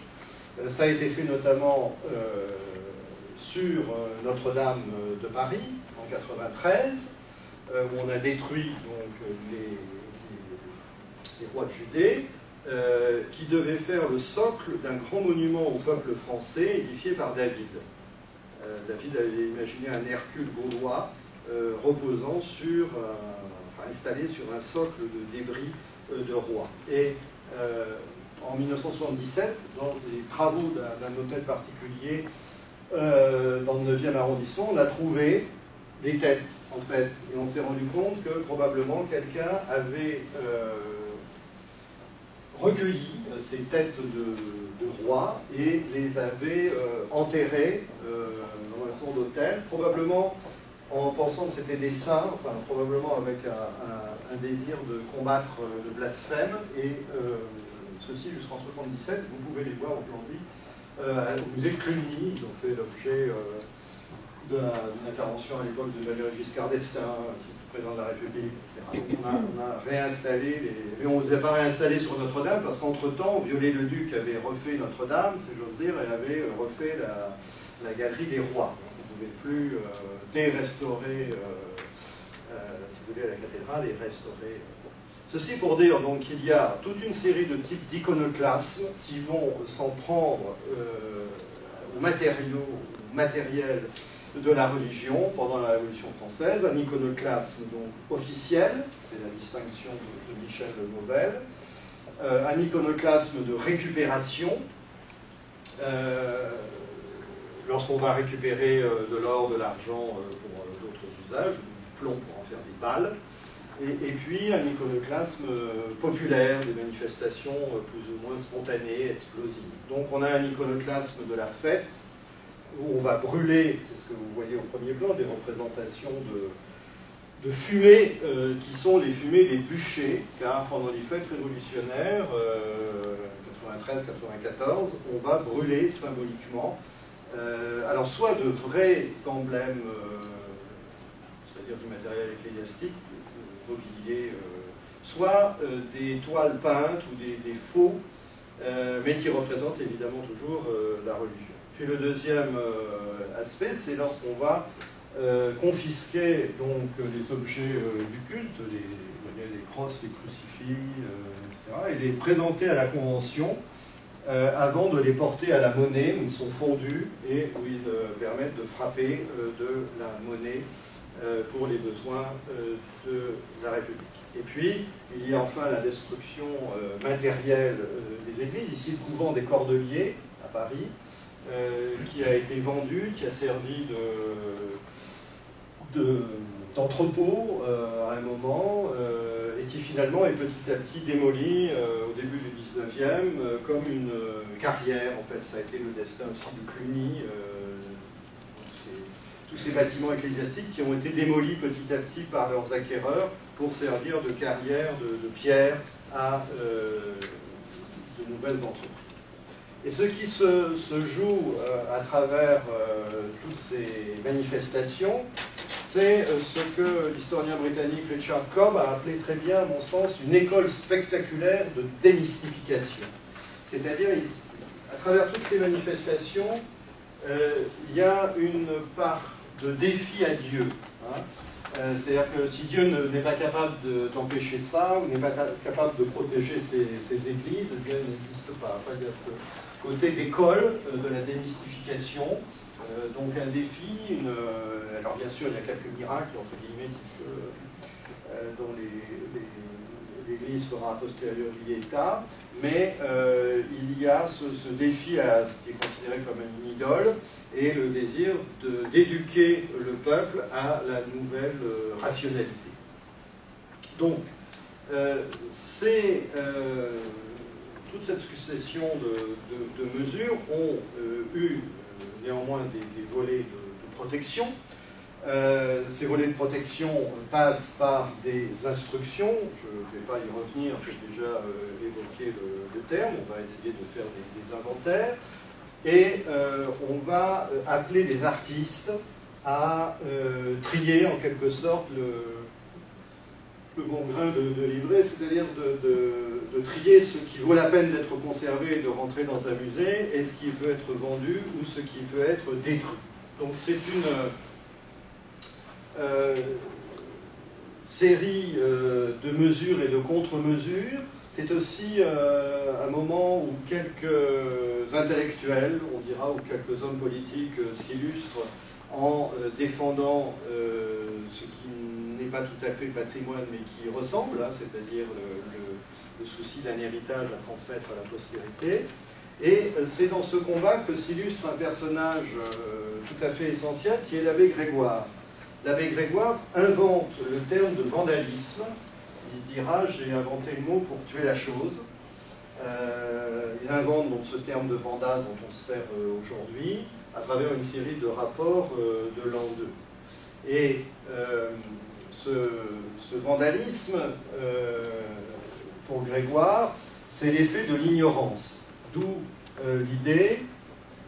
Ça a été fait notamment sur Notre-Dame de Paris en 93, où on a détruit donc, les rois de Judée, qui devait faire le socle d'un grand monument au peuple français édifié par David. David avait imaginé un Hercule gaulois reposant sur, installé sur un socle de débris de rois. Et en 1977, dans les travaux d'un hôtel particulier dans le 9e arrondissement, on a trouvé des têtes, en fait. Et on s'est rendu compte que probablement quelqu'un avait recueilli ces têtes de rois et les avait enterrées dans la cour d'hôtel, probablement en pensant que c'était des saints, enfin probablement avec un désir de combattre le blasphème, et ceci jusqu'en 1977, vous pouvez les voir aujourd'hui au musée de Cluny. Ils ont fait l'objet d'une intervention à l'époque de Valéry Giscard d'Estaing, qui était président de la République, etc. On a réinstallé mais on ne les a pas réinstallés sur Notre-Dame, parce qu'entre-temps, Viollet-le-Duc avait refait Notre-Dame, si j'ose dire, et avait refait la galerie des rois. On ne pouvait plus dérestaurer, si vous voulez, la cathédrale et restaurer. Ceci pour dire donc qu'il y a toute une série de types d'iconoclasmes qui vont s'en prendre aux matériaux, au matériel de la religion pendant la Révolution française, un iconoclasme donc officiel, c'est la distinction de Michel Mauvel, un iconoclasme de récupération, lorsqu'on va récupérer de l'or, de l'argent pour d'autres usages, du plomb pour en faire des balles, et puis un iconoclasme populaire, des manifestations plus ou moins spontanées, explosives. Donc on a un iconoclasme de la fête, où on va brûler, c'est ce que vous voyez au premier plan, des représentations de fumées qui sont les fumées des bûchers, car pendant les fêtes révolutionnaires, 93-94, on va brûler symboliquement, alors soit de vrais emblèmes, c'est-à-dire du matériel ecclésiastique, mobilier, soit des toiles peintes ou des faux, mais qui représentent évidemment toujours la religion. Puis le deuxième aspect, c'est lorsqu'on va confisquer donc les objets du culte, les crosses, les crucifix, etc., et les présenter à la Convention avant de les porter à la monnaie, où ils sont fondus et où ils permettent de frapper de la monnaie pour les besoins de la République. Et puis, il y a enfin la destruction matérielle des églises, ici le couvent des Cordeliers à Paris, qui a été vendu, qui a servi d'entrepôt à un moment, et qui finalement est petit à petit démoli au début du 19e comme une carrière. En fait, ça a été le destin aussi de Cluny, tous ces bâtiments ecclésiastiques qui ont été démolis petit à petit par leurs acquéreurs pour servir de carrière de pierre à de nouvelles entreprises. Et ce qui se joue à travers toutes ces manifestations, c'est ce que l'historien britannique Richard Cobb a appelé très bien, à mon sens, une école spectaculaire de démystification. C'est-à-dire, à travers toutes ces manifestations, il y a une part de défi à Dieu. Hein. C'est-à-dire que si Dieu n'est pas capable d'empêcher ça, ou n'est pas capable de protéger ses églises, Dieu n'existe pas. Enfin, il y a ce côté d'école de la démystification Donc un défi, alors bien sûr il y a quelques miracles entre guillemets dont l'Église fera a posteriori état, mais il y a ce défi à ce qui est considéré comme une idole et le désir d'éduquer le peuple à la nouvelle rationalité. Donc toute cette succession de mesures ont eu néanmoins des volets de protection. Ces volets de protection passent par des instructions. Je ne vais pas y revenir, j'ai déjà évoqué le terme. On va essayer de faire des inventaires. Et on va appeler les artistes à trier en quelque sorte le bon grain de livret, c'est-à-dire de trier ce qui vaut la peine d'être conservé et de rentrer dans un musée, et ce qui peut être vendu ou ce qui peut être détruit. Donc c'est une série de mesures et de contre-mesures. C'est aussi un moment où quelques intellectuels, on dira, ou quelques hommes politiques s'illustrent en défendant ce qui n'est pas tout à fait patrimoine, mais qui ressemble, hein, c'est-à-dire le souci d'un héritage à transmettre à la postérité. Et c'est dans ce combat que s'illustre un personnage tout à fait essentiel, qui est l'abbé Grégoire. L'abbé Grégoire invente le terme de vandalisme. Il dira « j'ai inventé le mot pour tuer la chose ». Il invente donc ce terme de vandale dont on se sert aujourd'hui à travers une série de rapports de l'an 2. Et ce vandalisme, pour Grégoire, c'est l'effet de l'ignorance. D'où l'idée,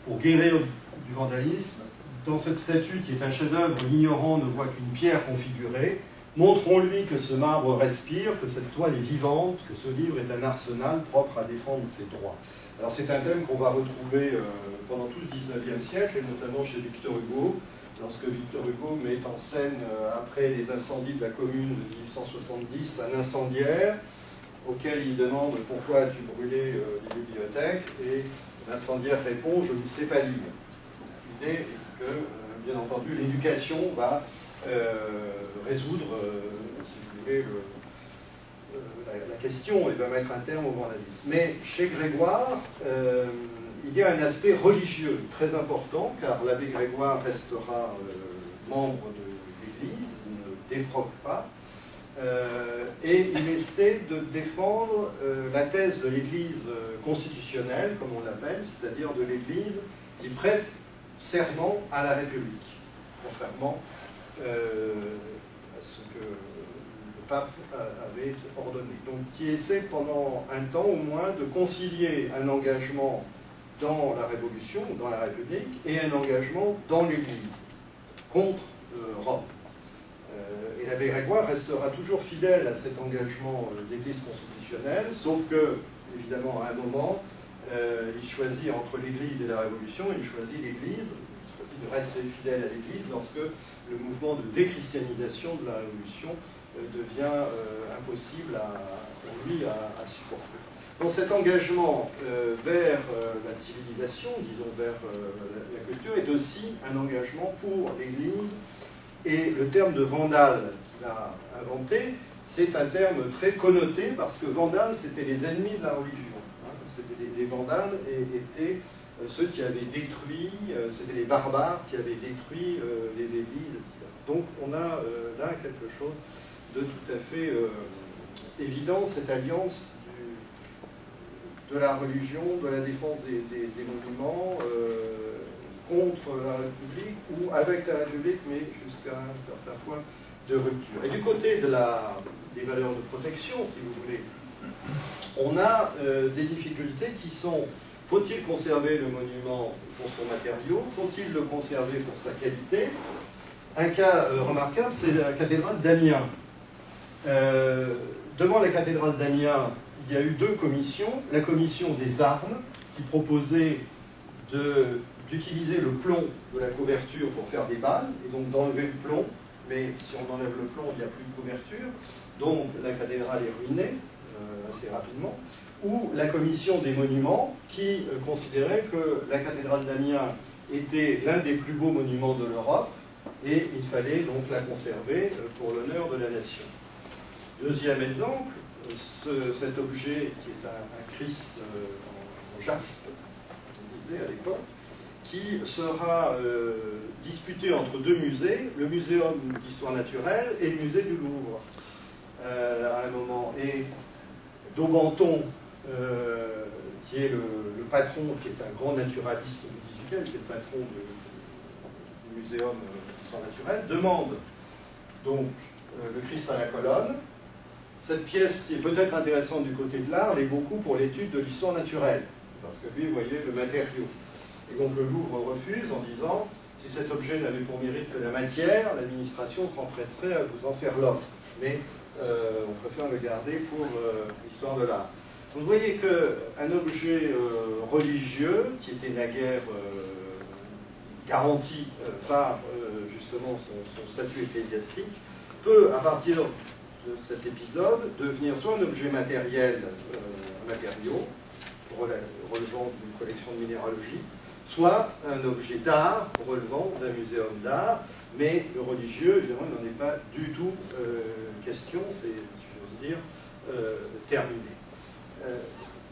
pour guérir du vandalisme, dans cette statue qui est un chef-d'œuvre, l'ignorant ne voit qu'une pierre configurée. Montrons-lui que ce marbre respire, que cette toile est vivante, que ce livre est un arsenal propre à défendre ses droits. Alors c'est un thème qu'on va retrouver pendant tout le XIXe siècle, et notamment chez Victor Hugo, lorsque Victor Hugo met en scène, après les incendies de la Commune de 1870, un incendiaire auquel il demande « Pourquoi as-tu brûlé les bibliothèques ?» Et l'incendiaire répond « Je ne sais pas lire ». L'idée est que, bien entendu, l'éducation va résoudre, si vous voulez, la question et va mettre un terme au vandalisme. Mais chez Grégoire, il y a un aspect religieux très important, car l'abbé Grégoire restera membre de l'Église, il ne défroque pas, et il essaie de défendre la thèse de l'Église constitutionnelle, comme on l'appelle, c'est-à-dire de l'Église qui prête serment à la République, contrairement à ce que le pape avait ordonné. Donc qui essaie pendant un temps au moins de concilier un engagement dans la Révolution, dans la République, et un engagement dans l'Église, contre Rome. Et l'abbé Grégoire restera toujours fidèle à cet engagement d'Église constitutionnelle, sauf que, évidemment, à un moment, il choisit entre l'Église et la Révolution, il choisit l'Église, il reste fidèle à l'Église lorsque le mouvement de déchristianisation de la Révolution devient impossible pour lui à supporter. Donc cet engagement vers la civilisation, disons vers la culture, est aussi un engagement pour l'Église. Et le terme de vandale qu'il a inventé, c'est un terme très connoté parce que vandales, c'était les ennemis de la religion. C'était les vandales étaient ceux qui avaient détruit, c'était les barbares qui avaient détruit les églises, etc. Donc on a là quelque chose de tout à fait évident, cette alliance de la religion, de la défense des monuments contre la République ou avec la République, mais jusqu'à un certain point de rupture. Et du côté des valeurs de protection, si vous voulez, on a des difficultés qui sont: faut-il conserver le monument pour son matériau? Faut-il le conserver pour sa qualité? Un cas remarquable, c'est la cathédrale d'Amiens. Devant la cathédrale d'Amiens, il y a eu deux commissions. La commission des armes, qui proposait d'utiliser le plomb de la couverture pour faire des balles, et donc d'enlever le plomb, mais si on enlève le plomb, il n'y a plus de couverture, donc la cathédrale est ruinée assez rapidement. Ou la commission des monuments, qui considérait que la cathédrale d'Amiens était l'un des plus beaux monuments de l'Europe, et il fallait donc la conserver pour l'honneur de la nation. Deuxième exemple, cet objet qui est un Christ en jaspe, on disait à l'époque, qui sera disputé entre deux musées, le Muséum d'histoire naturelle et le musée du Louvre, à un moment. Et Daubenton, qui est le patron, qui est un grand naturaliste musical, qui est le patron du Muséum d'histoire naturelle, demande donc le Christ à la colonne. Cette pièce, qui est peut-être intéressante du côté de l'art, l'est beaucoup pour l'étude de l'histoire naturelle, parce que lui, vous voyez, le matériau. Et donc le Louvre refuse en disant, si cet objet n'avait pour mérite que la matière, l'administration s'empresserait à vous en faire l'offre. Mais on préfère le garder pour l'histoire de l'art. Donc vous voyez qu'un objet religieux, qui était naguère garanti par justement son statut ecclésiastique, peut, à partir de cet épisode, devenir soit un objet matériel, matériau, relevant d'une collection de minéralogie, soit un objet d'art relevant d'un muséum d'art, mais le religieux, évidemment, il n'en est pas du tout question, c'est, si j'ose dire, terminé.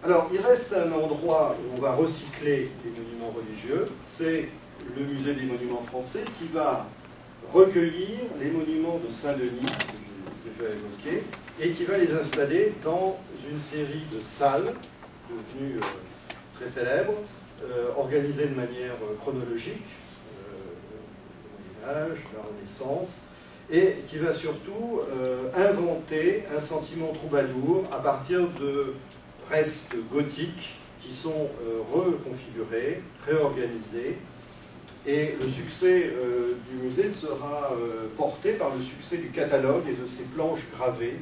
Alors, il reste un endroit où on va recycler les monuments religieux, c'est le musée des monuments français qui va recueillir les monuments de Saint-Denis, que j'ai déjà évoqués, et qui va les installer dans une série de salles devenues très célèbres, organisées de manière chronologique, le Moyen-Âge, la Renaissance, et qui va surtout inventer un sentiment troubadour à partir de restes gothiques qui sont reconfigurés, réorganisés. Et le succès du musée sera porté par le succès du catalogue et de ces planches gravées,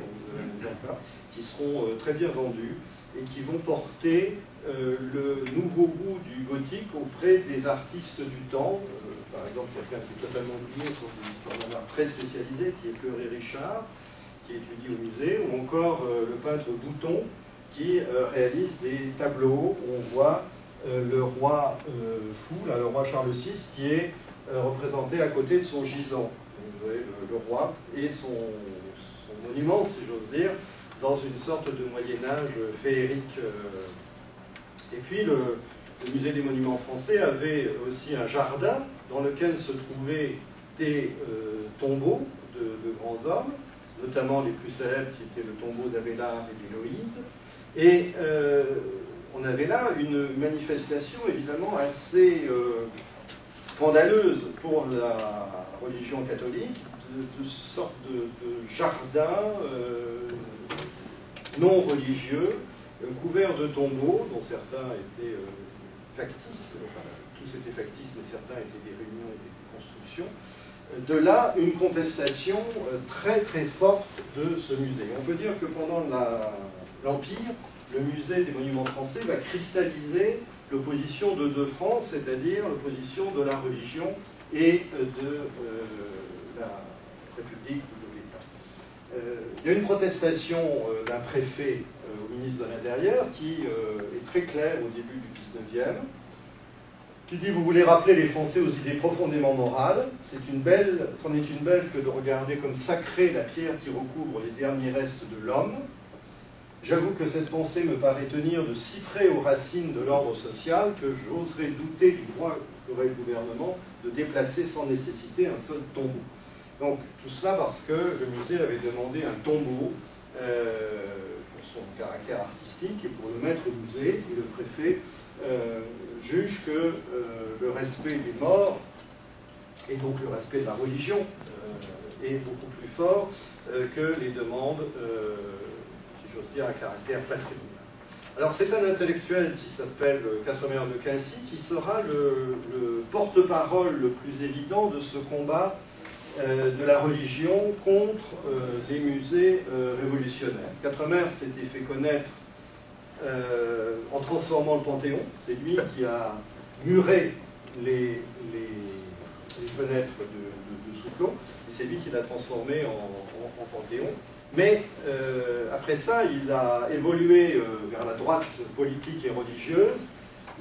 qui seront très bien vendues et qui vont porter le nouveau goût du gothique auprès des artistes du temps. Par exemple, quelqu'un qui est totalement oublié sur une histoire d'un art très spécialisé, qui est Fleury Richard, qui étudie au musée, ou encore le peintre Bouton, qui réalise des tableaux où on voit le roi fou, là, le roi Charles VI, qui est représenté à côté de son gisant. Vous voyez le roi et son monument, si j'ose dire, dans une sorte de Moyen-Âge féerique. Et puis le musée des monuments français avait aussi un jardin dans lequel se trouvaient des tombeaux de grands hommes, notamment les plus célèbres qui étaient le tombeau d'Abélard et d'Héloïse. Et on avait là une manifestation évidemment assez scandaleuse pour la religion catholique, de sorte de jardin non religieux, couverts de tombeaux, dont certains étaient factices, enfin tous étaient factices, mais certains étaient des réunions et des constructions. De là, une contestation très très forte de ce musée. On peut dire que pendant l'Empire, le musée des monuments français va cristalliser l'opposition de deux France, c'est-à-dire l'opposition de la religion et de la République ou de l'État. Il y a une protestation d'un préfet au ministre de l'Intérieur qui est très claire au début du XIXe, qui dit « Vous voulez rappeler les Français aux idées profondément morales, c'en est une belle que de regarder comme sacrée la pierre qui recouvre les derniers restes de l'homme. J'avoue que cette pensée me paraît tenir de si près aux racines de l'ordre social que j'oserais douter du droit qu'aurait le gouvernement de déplacer sans nécessité un seul tombeau. » Donc tout cela parce que le musée avait demandé un tombeau pour son caractère artistique et pour le mettre au musée, et le préfet juge que le respect des morts et donc le respect de la religion est beaucoup plus fort que les demandes, si j'ose dire, à caractère patrimonial. Alors c'est un intellectuel qui s'appelle Quatremer de Quincy qui sera le porte-parole le plus évident de ce combat de la religion contre les musées révolutionnaires. Quatremer s'était fait connaître en transformant le Panthéon. C'est lui qui a muré les fenêtres de Soufflot, et c'est lui qui l'a transformé en Panthéon. Mais après ça, il a évolué vers la droite politique et religieuse,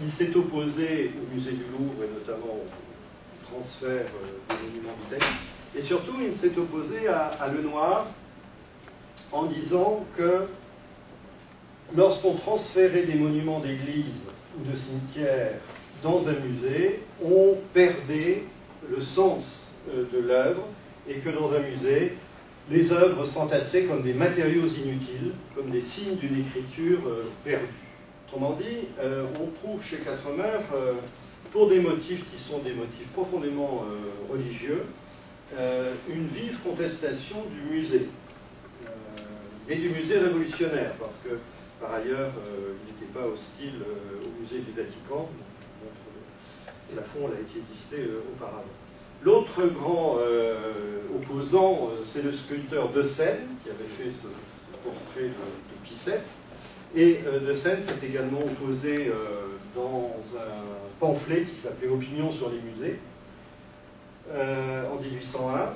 Il s'est opposé au musée du Louvre et notamment au transfert des monuments d'Italie. Et surtout, il s'est opposé à Lenoir en disant que lorsqu'on transférait des monuments d'église ou de cimetière dans un musée, on perdait le sens de l'œuvre et que dans un musée, les œuvres s'entassaient comme des matériaux inutiles, comme des signes d'une écriture perdue. Autrement dit, on trouve chez Quatremer, pour des motifs qui sont des motifs profondément religieux, une vive contestation du musée, et du musée révolutionnaire, parce que par ailleurs, il n'était pas hostile au musée du Vatican, dont la Fond a été existé auparavant. L'autre grand opposant, c'est le sculpteur De Seyne, qui avait fait ce portrait de Pissette. Et De Seyne s'est également opposé dans un pamphlet qui s'appelait Opinion sur les musées, en 1801,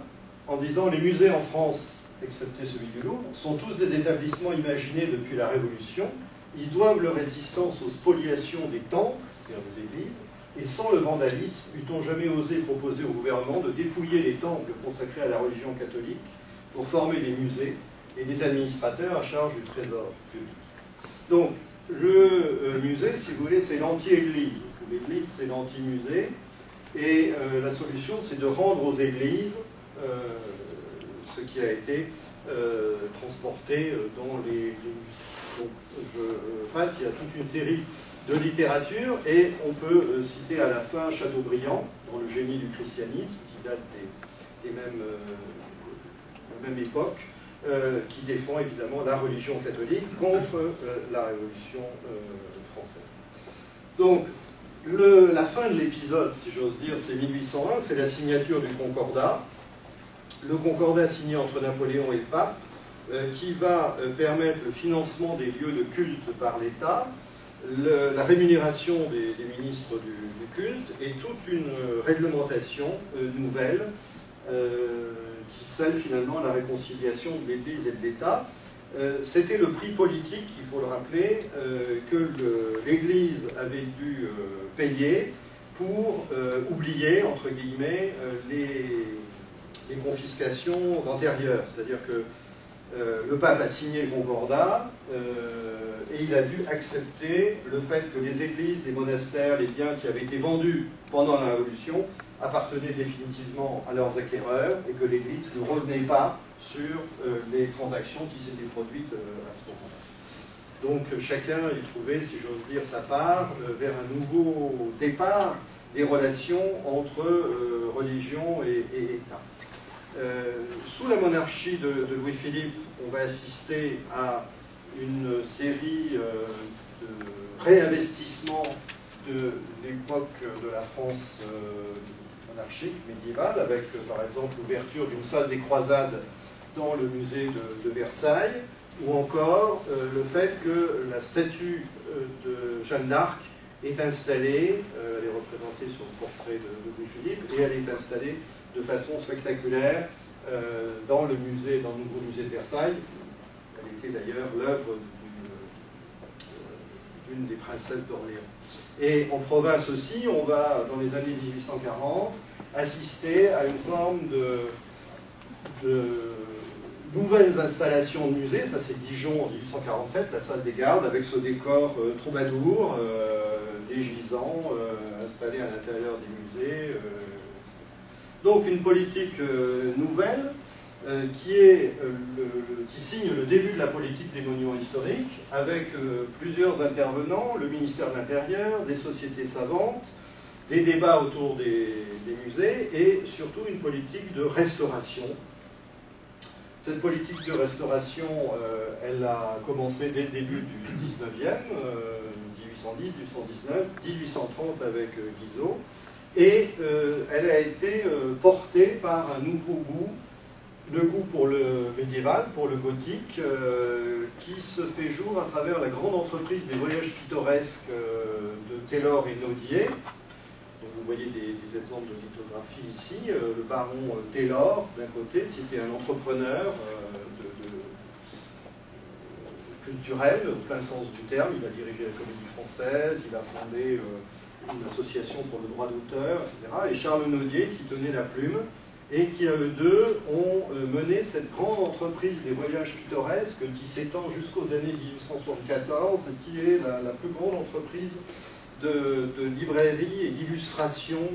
en disant « Les musées en France, excepté celui du Louvre, sont tous des établissements imaginés depuis la Révolution. Ils doivent leur existence aux spoliations des temples, c'est-à-dire des églises, et sans le vandalisme, eût-on jamais osé proposer au gouvernement de dépouiller les temples consacrés à la religion catholique pour former des musées et des administrateurs à charge du trésor public. » Donc, le musée, si vous voulez, c'est l'anti-église. L'église, c'est l'anti-musée. Et la solution, c'est de rendre aux églises ce qui a été transporté dans les musées. Donc, je passe, il y a toute une série de littérature, et on peut citer à la fin Chateaubriand, dans Le génie du christianisme, qui date de la même époque, qui défend évidemment la religion catholique contre la Révolution française. Donc, la fin de l'épisode, si j'ose dire, c'est 1801, c'est la signature du Concordat. Le Concordat signé entre Napoléon et le pape, qui va permettre le financement des lieux de culte par l'État, la rémunération des ministres du culte et toute une réglementation nouvelle qui scelle finalement la réconciliation de l'Église et de l'État. C'était le prix politique, il faut le rappeler, que l'Église avait dû payer pour oublier, entre guillemets, les confiscations antérieures. C'est-à-dire que le pape a signé le Concordat et il a dû accepter le fait que les églises, les monastères, les biens qui avaient été vendus pendant la Révolution appartenaient définitivement à leurs acquéreurs et que l'Église ne revenait pas sur les transactions qui s'étaient produites à ce moment-là. Donc chacun y trouvait, si j'ose dire, sa part vers un nouveau départ des relations entre religion et État. Sous la monarchie de Louis-Philippe, on va assister à une série de réinvestissements de l'époque de la France monarchique, médiévale, avec par exemple l'ouverture d'une salle des croisades dans le musée de Versailles, ou encore le fait que la statue de Jeanne d'Arc est installée, elle est représentée sur le portrait de Louis-Philippe, et elle est installée de façon spectaculaire dans le nouveau musée de Versailles. Elle était d'ailleurs l'œuvre d'une des princesses d'Orléans. Et en province aussi, on va, dans les années 1840, assister à une forme de nouvelles installations de musées. Ça, c'est Dijon en 1847, la salle des gardes, avec ce décor troubadour, des gisants installés à l'intérieur des musées. Donc une politique nouvelle qui signe le début de la politique des monuments historiques, avec plusieurs intervenants, le ministère de l'Intérieur, des sociétés savantes, des débats autour des musées et surtout une politique de restauration. Cette politique de restauration, elle a commencé dès le début du 19e, 1810, 1819, 1830 avec Guizot, et elle a été portée par un nouveau goût, le goût pour le médiéval, pour le gothique, qui se fait jour à travers la grande entreprise des voyages pittoresques de Taylor et Naudier. Donc vous voyez des exemples de lithographie ici. Le baron Taylor, d'un côté, c'était un entrepreneur que culturel, au plein sens du terme. Il a dirigé la Comédie Française, il a fondé une association pour le droit d'auteur, etc. Et Charles Nodier qui tenait la plume, et qui, à eux deux, ont mené cette grande entreprise des voyages pittoresques qui s'étend jusqu'aux années 1874 et qui est la plus grande entreprise de librairie et d'illustration.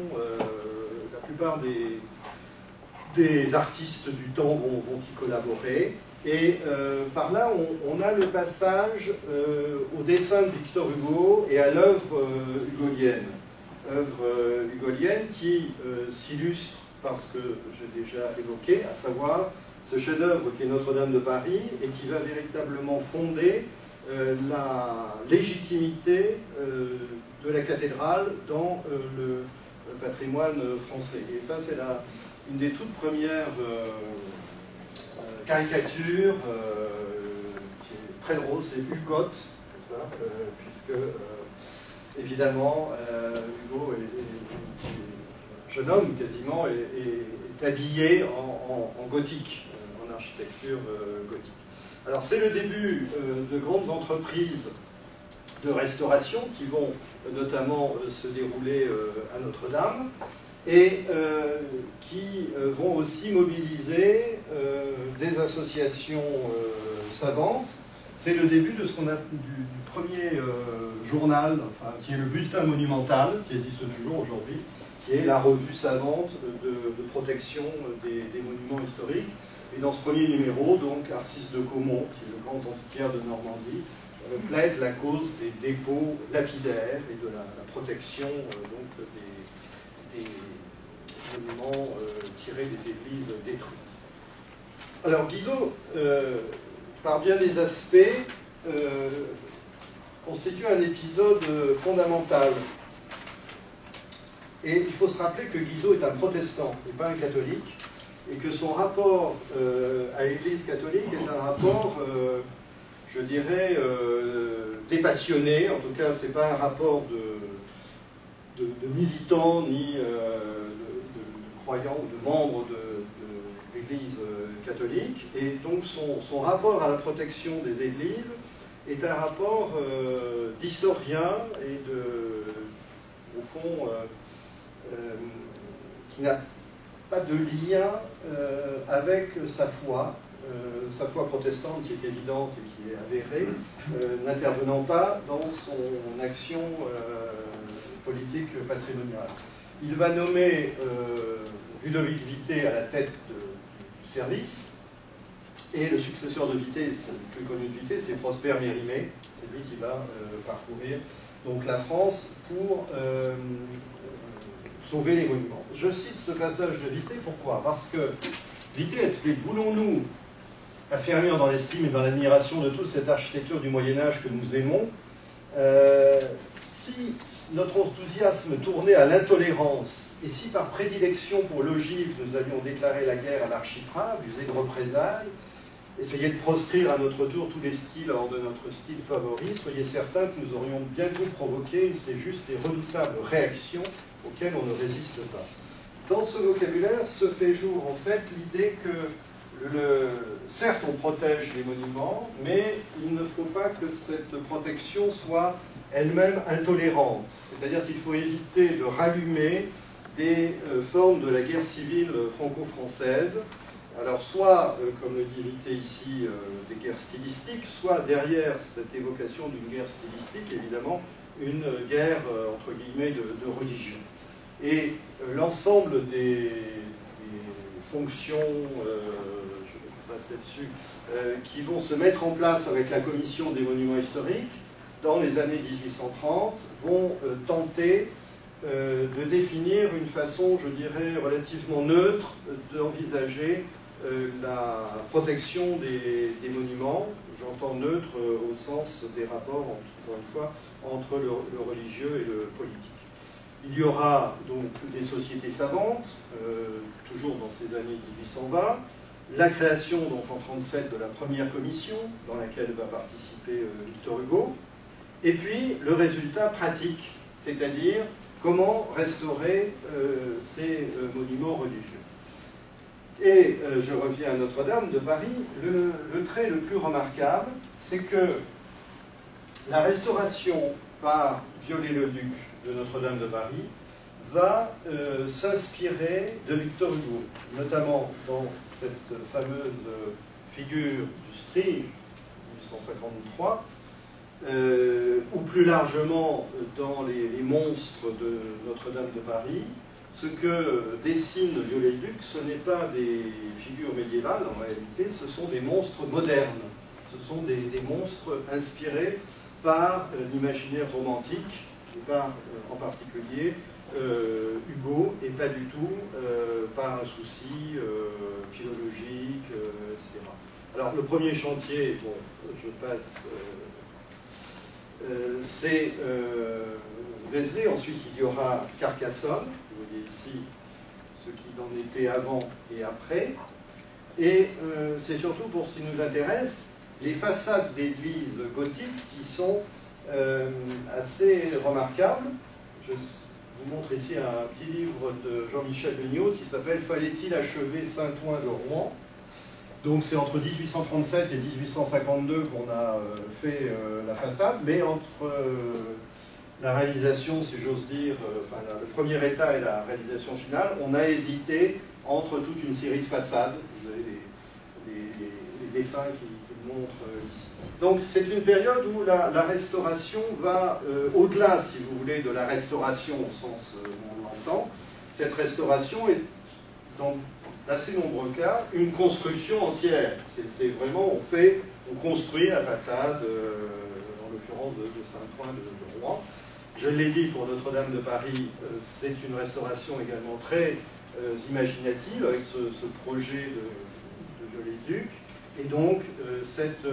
La plupart des artistes du temps vont y collaborer. Et par là, on a le passage au dessin de Victor Hugo et à l'œuvre hugolienne. Œuvre hugolienne qui s'illustre par ce que j'ai déjà évoqué, à savoir ce chef-d'œuvre qui est Notre-Dame de Paris et qui va véritablement fonder la légitimité de la cathédrale dans le patrimoine français. Et ça, c'est une des toutes premières caricatures qui est très drôle, c'est Hugotte, puisque évidemment Hugo est jeune homme quasiment est habillé en gothique, en architecture gothique. Alors c'est le début de grandes entreprises de restauration qui vont notamment se dérouler à Notre-Dame et qui vont aussi mobiliser des associations savantes. C'est le début de ce qu'on a du premier journal, enfin, qui est le bulletin monumental, qui existe toujours aujourd'hui, qui est la revue savante de protection des monuments historiques. Et dans ce premier numéro, donc, Arcis de Caumont, qui est le grand antiquaire de Normandie, plaide la cause des dépôts lapidaires et de la protection donc, des monuments tirés des églises détruites. Alors Guizot, par bien des aspects, constitue un épisode fondamental. Et il faut se rappeler que Guizot est un protestant et pas un catholique, et que son rapport à l'Église catholique est un rapport, je dirais, dépassionné. En tout cas, ce n'est pas un rapport de militant ni de croyant ou de membre de l'Église catholique. Et donc son rapport à la protection des églises est un rapport d'historien et au fond, qui n'a pas de lien avec sa foi protestante qui est évidente et qui est avérée, n'intervenant pas dans son action politique patrimoniale. Il va nommer Ludovic Vitet à la tête du service, et le successeur de Vitet, le plus connu de Vitet, c'est Prosper Mérimée. C'est lui qui va parcourir donc, la France pour sauver les monuments. Je cite ce passage de Vitet, pourquoi? Parce que Vitet explique: voulons-nous affermir dans l'estime et dans l'admiration de toute cette architecture du Moyen-Âge que nous aimons, si notre enthousiasme tournait à l'intolérance, et si par prédilection pour l'ogive nous allions déclarer la guerre à l'architrave, user de représailles, essayer de proscrire à notre tour tous les styles hors de notre style favori, soyez certains que nous aurions bientôt provoqué une ces justes et redoutables réactions auxquelles on ne résiste pas. Dans ce vocabulaire se fait jour en fait l'idée que certes on protège les monuments, mais il ne faut pas que cette protection soit elle-même intolérante. C'est-à-dire qu'il faut éviter de rallumer des formes de la guerre civile franco-française. Alors soit, comme le dit Vitet ici, des guerres stylistiques, soit derrière cette évocation d'une guerre stylistique, évidemment, une guerre, entre guillemets, de religion. Et l'ensemble des fonctions, je passe là-dessus, qui vont se mettre en place avec la Commission des monuments historiques, dans les années 1830, vont tenter de définir une façon, je dirais, relativement neutre d'envisager la protection des monuments. J'entends neutre au sens des rapports, encore une fois, entre le religieux et le politique. Il y aura donc des sociétés savantes, toujours dans ces années 1820, la création donc en 1937 de la première commission, dans laquelle va participer Victor Hugo, et puis le résultat pratique, c'est-à-dire comment restaurer ces monuments religieux. Et je reviens à Notre-Dame de Paris, le trait le plus remarquable, c'est que la restauration par Viollet-le-Duc de Notre-Dame de Paris va s'inspirer de Victor Hugo, notamment dans cette fameuse figure du Stryge, 1853, ou plus largement dans les monstres de Notre-Dame de Paris. Ce que dessine Viollet-le-Duc, ce n'est pas des figures médiévales en réalité, ce sont des monstres modernes, ce sont des monstres inspirés par l'imaginaire romantique, et par en particulier Hugo, et pas du tout par un souci philologique, etc. Alors le premier chantier, bon, je passe, c'est Vézelay, ensuite il y aura Carcassonne, vous voyez ici ce qu'il en était avant et après, et c'est surtout pour ce qui nous intéresse, les façades d'églises gothiques qui sont assez remarquables. Je vous montre ici un petit livre de Jean-Michel Beugnot qui s'appelle « Fallait-il achever Saint-Ouen de Rouen ?» Donc c'est entre 1837 et 1852 qu'on a fait la façade, mais entre la réalisation, si j'ose dire, enfin le premier état et la réalisation finale, on a hésité entre toute une série de façades. Vous avez les dessins qui le montrent ici. Donc c'est une période où la restauration va au-delà, si vous voulez, de la restauration au sens où on l'entend. Cette restauration est, dans d'assez nombreux cas, une construction entière. C'est vraiment, on construit la façade, en l'occurrence de Saint-Ouen de Rouen. Je l'ai dit, pour Notre-Dame de Paris, c'est une restauration également très imaginative, avec ce projet de Viollet-le-Duc. Et donc, cette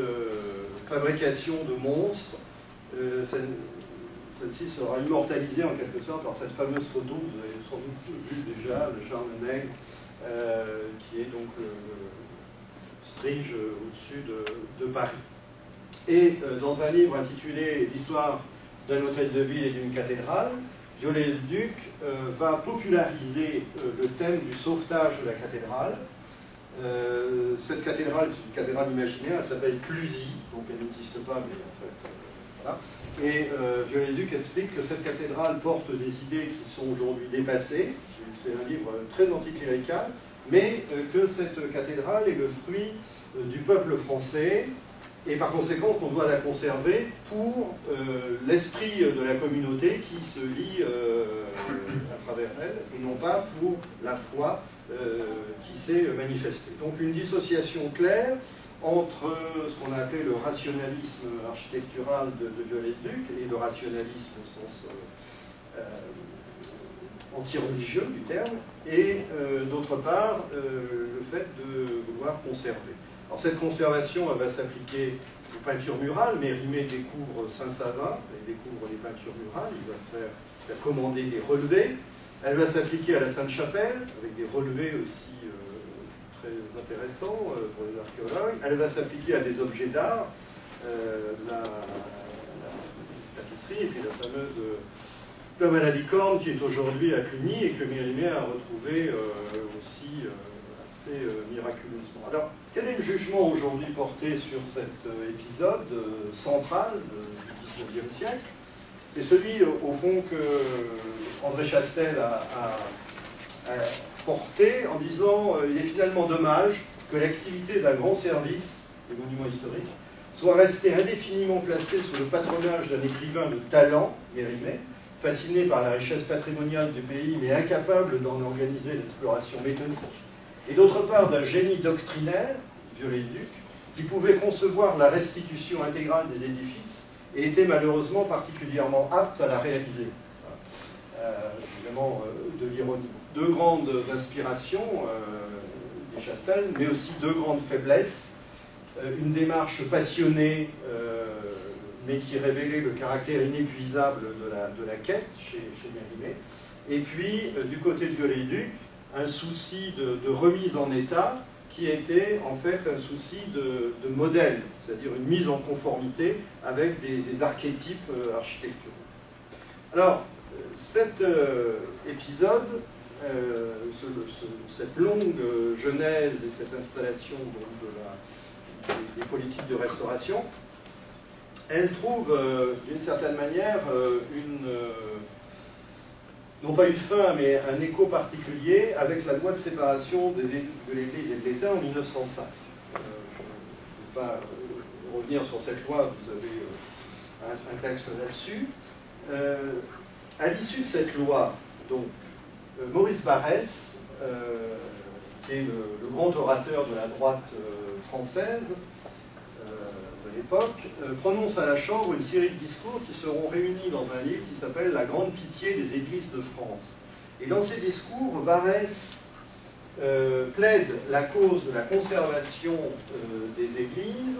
fabrication de monstres, celle-ci sera immortalisée en quelque sorte par cette fameuse photo, vous avez sans doute vu déjà, le Charles Nègre, qui est donc le Stryge au-dessus de Paris. Et dans un livre intitulé « L'histoire d'un hôtel de ville et d'une cathédrale », Viollet-le-Duc va populariser le thème du sauvetage de la cathédrale. Cette cathédrale, c'est une cathédrale imaginaire, elle s'appelle Clusy, donc elle n'existe pas, mais en fait, voilà. Et Viollet-le-Duc explique que cette cathédrale porte des idées qui sont aujourd'hui dépassées. C'est un livre très anticlérical, mais que cette cathédrale est le fruit du peuple français, et par conséquent qu'on doit la conserver pour l'esprit de la communauté qui se lie à travers elle, et non pas pour la foi qui s'est manifestée. Donc une dissociation claire entre ce qu'on a appelé le rationalisme architectural de Viollet-le-Duc et le rationalisme au sens anti-religieux du terme, et d'autre part le fait de vouloir conserver. Alors cette conservation, elle va s'appliquer aux peintures murales. Mérimée découvre Saint-Savin, il découvre les peintures murales, il va commander des relevés. Elle va s'appliquer à la Sainte-Chapelle, avec des relevés aussi très intéressants pour les archéologues. Elle va s'appliquer à des objets d'art, la tapisserie, et puis la fameuse L'homme à la licorne qui est aujourd'hui à Cluny et que Mérimée a retrouvé aussi assez miraculeusement. Alors, quel est le jugement aujourd'hui porté sur cet épisode central du XIXe siècle? C'est celui, au fond, que André Chastel a porté en disant il est finalement dommage que l'activité d'un grand service, des monuments historiques, soit restée indéfiniment placée sous le patronage d'un écrivain de talent, Mérimée, fasciné par la richesse patrimoniale du pays, mais incapable d'en organiser l'exploration méthodique, et d'autre part d'un génie doctrinaire, Viollet-le-Duc, qui pouvait concevoir la restitution intégrale des édifices et était malheureusement particulièrement apte à la réaliser. Évidemment, de l'ironie. Deux grandes inspirations des Chastel, mais aussi deux grandes faiblesses. Une démarche passionnée, mais qui révélait le caractère inépuisable de la quête chez Mérimée. Et puis, du côté de Viollet-le-Duc, un souci de remise en état qui était en fait un souci de modèle, c'est-à-dire une mise en conformité avec des archétypes architecturaux. Alors, cet épisode, cette longue genèse et cette installation donc, des politiques de restauration, elle trouve d'une certaine manière non pas une fin, mais un écho particulier avec la loi de séparation de l'Église et de l'État en 1905. Je ne vais pas revenir sur cette loi, vous avez un texte là-dessus. À l'issue de cette loi, donc, Maurice Barrès, qui est le grand orateur de la droite française de l'époque, prononce à la Chambre une série de discours qui seront réunis dans un livre qui s'appelle « La grande pitié des églises de France ». Et dans ces discours, Barrès plaide la cause de la conservation des églises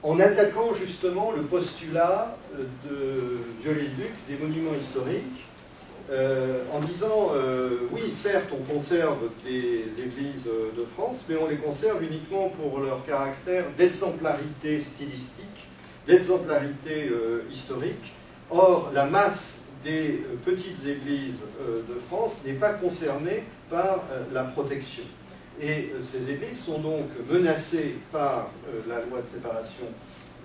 en attaquant justement le postulat de Viollet-le-Duc des monuments historiques, en disant oui, certes, on conserve des églises de France, mais on les conserve uniquement pour leur caractère d'exemplarité stylistique, d'exemplarité historique. Or, la masse des petites églises de France n'est pas concernée par la protection. Et ces églises sont donc menacées par la loi de séparation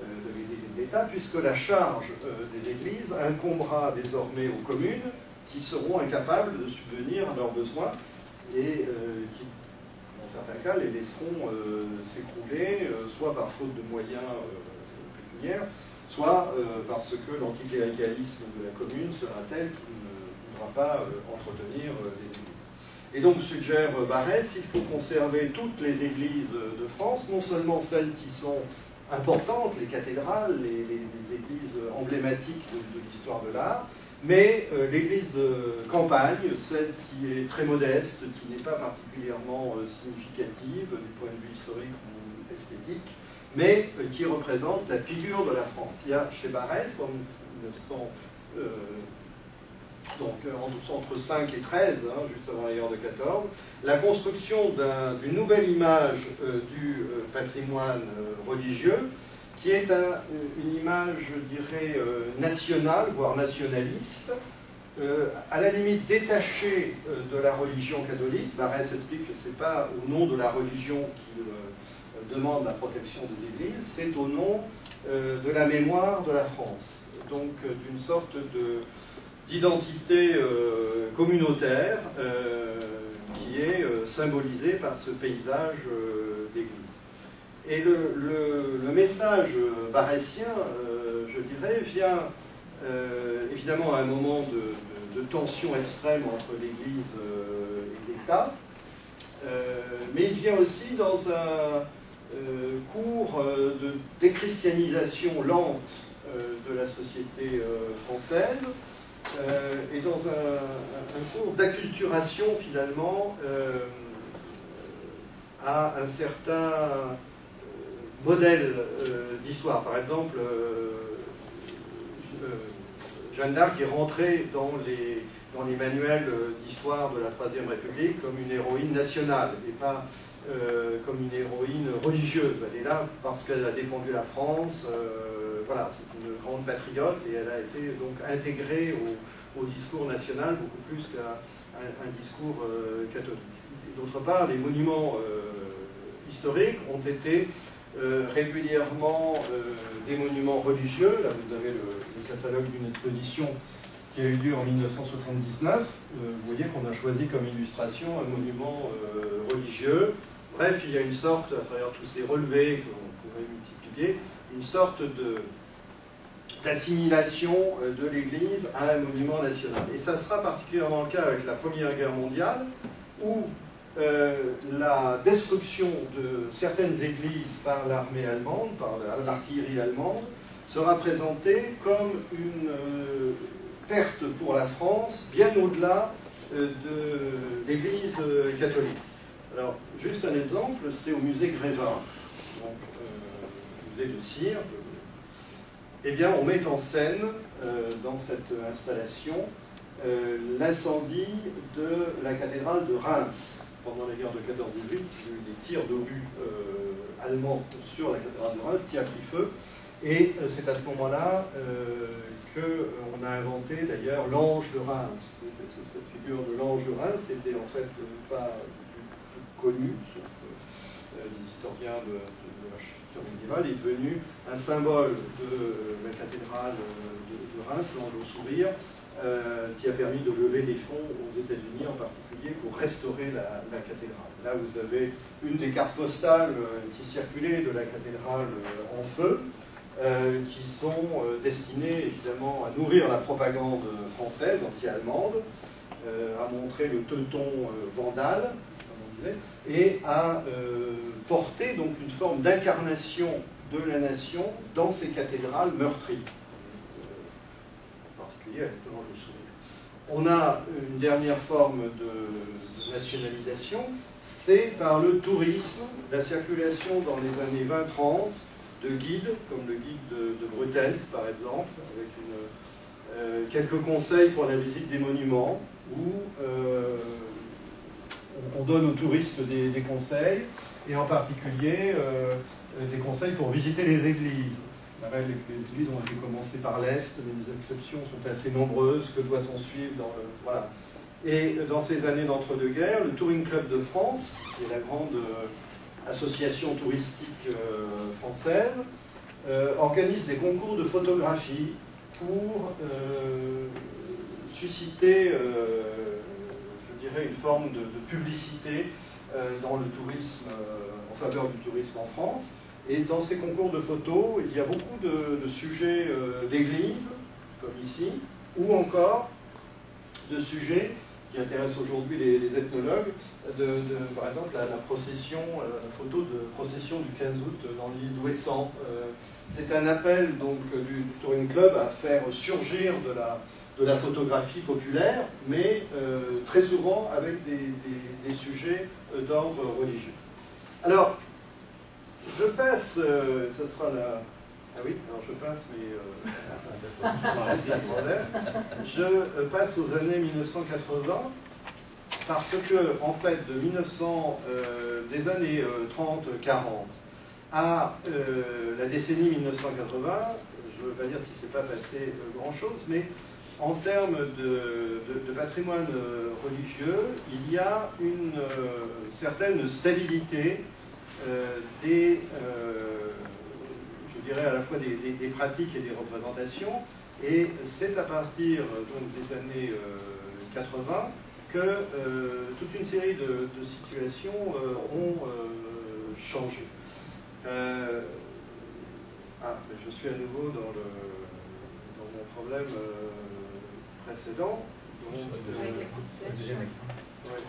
de l'Église et de l'État, puisque la charge des églises incombera désormais aux communes, qui seront incapables de subvenir à leurs besoins et qui, dans certains cas, les laisseront s'écrouler, soit par faute de moyens pécuniaires, soit parce que l'anticléricalisme de la commune sera tel qu'il ne voudra pas entretenir les églises. Et donc, suggère Barrès, il faut conserver toutes les églises de France, non seulement celles qui sont importantes, les cathédrales, les églises emblématiques de l'histoire de l'art, mais l'église de campagne, celle qui est très modeste, qui n'est pas particulièrement significative du point de vue historique ou esthétique, mais qui représente la figure de la France. Il y a chez Barrès, en 1900, donc entre 5 et 13, juste avant la guerre de 14, la construction d'une nouvelle image du patrimoine religieux, qui est une image, je dirais, nationale, voire nationaliste, à la limite détachée de la religion catholique. Barrès explique que ce n'est pas au nom de la religion qu'il demande la protection des églises, c'est au nom de la mémoire de la France. Donc d'une sorte d'identité communautaire qui est symbolisée par ce paysage d'église. Et le message barrésien, je dirais, vient évidemment à un moment de tension extrême entre l'Église et l'État, mais il vient aussi dans un cours de déchristianisation lente de la société française, et dans un cours d'acculturation finalement à un certain modèle d'histoire. Par exemple, Jeanne d'Arc est rentrée dans les manuels d'histoire de la Troisième République comme une héroïne nationale et pas comme une héroïne religieuse. Elle est là parce qu'elle a défendu la France. Voilà, c'est une grande patriote et elle a été donc intégrée au discours national beaucoup plus qu'à un discours catholique. D'autre part, les monuments historiques ont été régulièrement des monuments religieux. Là, vous avez le catalogue d'une exposition qui a eu lieu en 1979. Vous voyez qu'on a choisi comme illustration un monument religieux. Bref, il y a une sorte, à travers tous ces relevés qu'on pourrait multiplier, une sorte d'assimilation de l'Église à un monument national. Et ça sera particulièrement le cas avec la Première Guerre mondiale, où la destruction de certaines églises par l'armée allemande, par l'artillerie allemande, sera présentée comme une perte pour la France, bien au-delà de l'Église catholique. Alors, juste un exemple, c'est au musée Grévin, donc musée de cire. Eh bien, on met en scène, dans cette installation, l'incendie de la cathédrale de Reims. Pendant la guerre de 14-18, il y a eu des tirs d'obus allemands sur la cathédrale de Reims qui a pris feu. Et c'est à ce moment-là qu'on a inventé d'ailleurs l'ange de Reims. Cette figure de l'ange de Reims n'était en fait pas connu, sauf les historiens de la l'architecture médiévale, est devenu un symbole de la cathédrale de Reims, l'Ange au sourire, qui a permis de lever des fonds aux États-Unis en particulier pour restaurer la cathédrale. Là, vous avez une des cartes postales qui circulaient de la cathédrale en feu, qui sont destinées évidemment à nourrir la propagande française, anti-allemande, à montrer le teuton vandale, comme on disait, et à porter donc une forme d'incarnation de la nation dans ces cathédrales meurtries. Avec l'Ange au sourire. On a une dernière forme de nationalisation, c'est par le tourisme, la circulation dans les années 20-30 de guides, comme le guide de Brutens par exemple, avec quelques conseils pour la visite des monuments, où on donne aux touristes des conseils, et en particulier des conseils pour visiter les églises. Les églises ont été commencées par l'Est, mais les exceptions sont assez nombreuses. Que doit-on suivre dans le... Voilà. Et dans ces années d'entre-deux-guerres, le Touring Club de France, qui est la grande association touristique française, organise des concours de photographie pour susciter, je dirais, une forme de publicité dans le tourisme, en faveur du tourisme en France. Et dans ces concours de photos, il y a beaucoup de sujets d'église, comme ici, ou encore de sujets qui intéressent aujourd'hui les ethnologues, par exemple la procession, la photo de procession du 15 août dans l'île d'Ouessant. C'est un appel donc du Touring Club à faire surgir de la photographie populaire, mais très souvent avec des sujets d'ordre religieux. Alors, je passe, ce sera la... Ah oui, alors je passe, mais je passe aux années 1980, parce que, en fait, des années 30-40 à la décennie 1980, je ne veux pas dire qu'il ne s'est pas passé grand-chose, mais en termes de patrimoine religieux, il y a une certaine stabilité je dirais à la fois des pratiques et des représentations, et c'est à partir donc, des années 80 que toute une série de situations ont changé. Je suis à nouveau dans mon problème précédent. Donc, le deuxième écran. Ouais,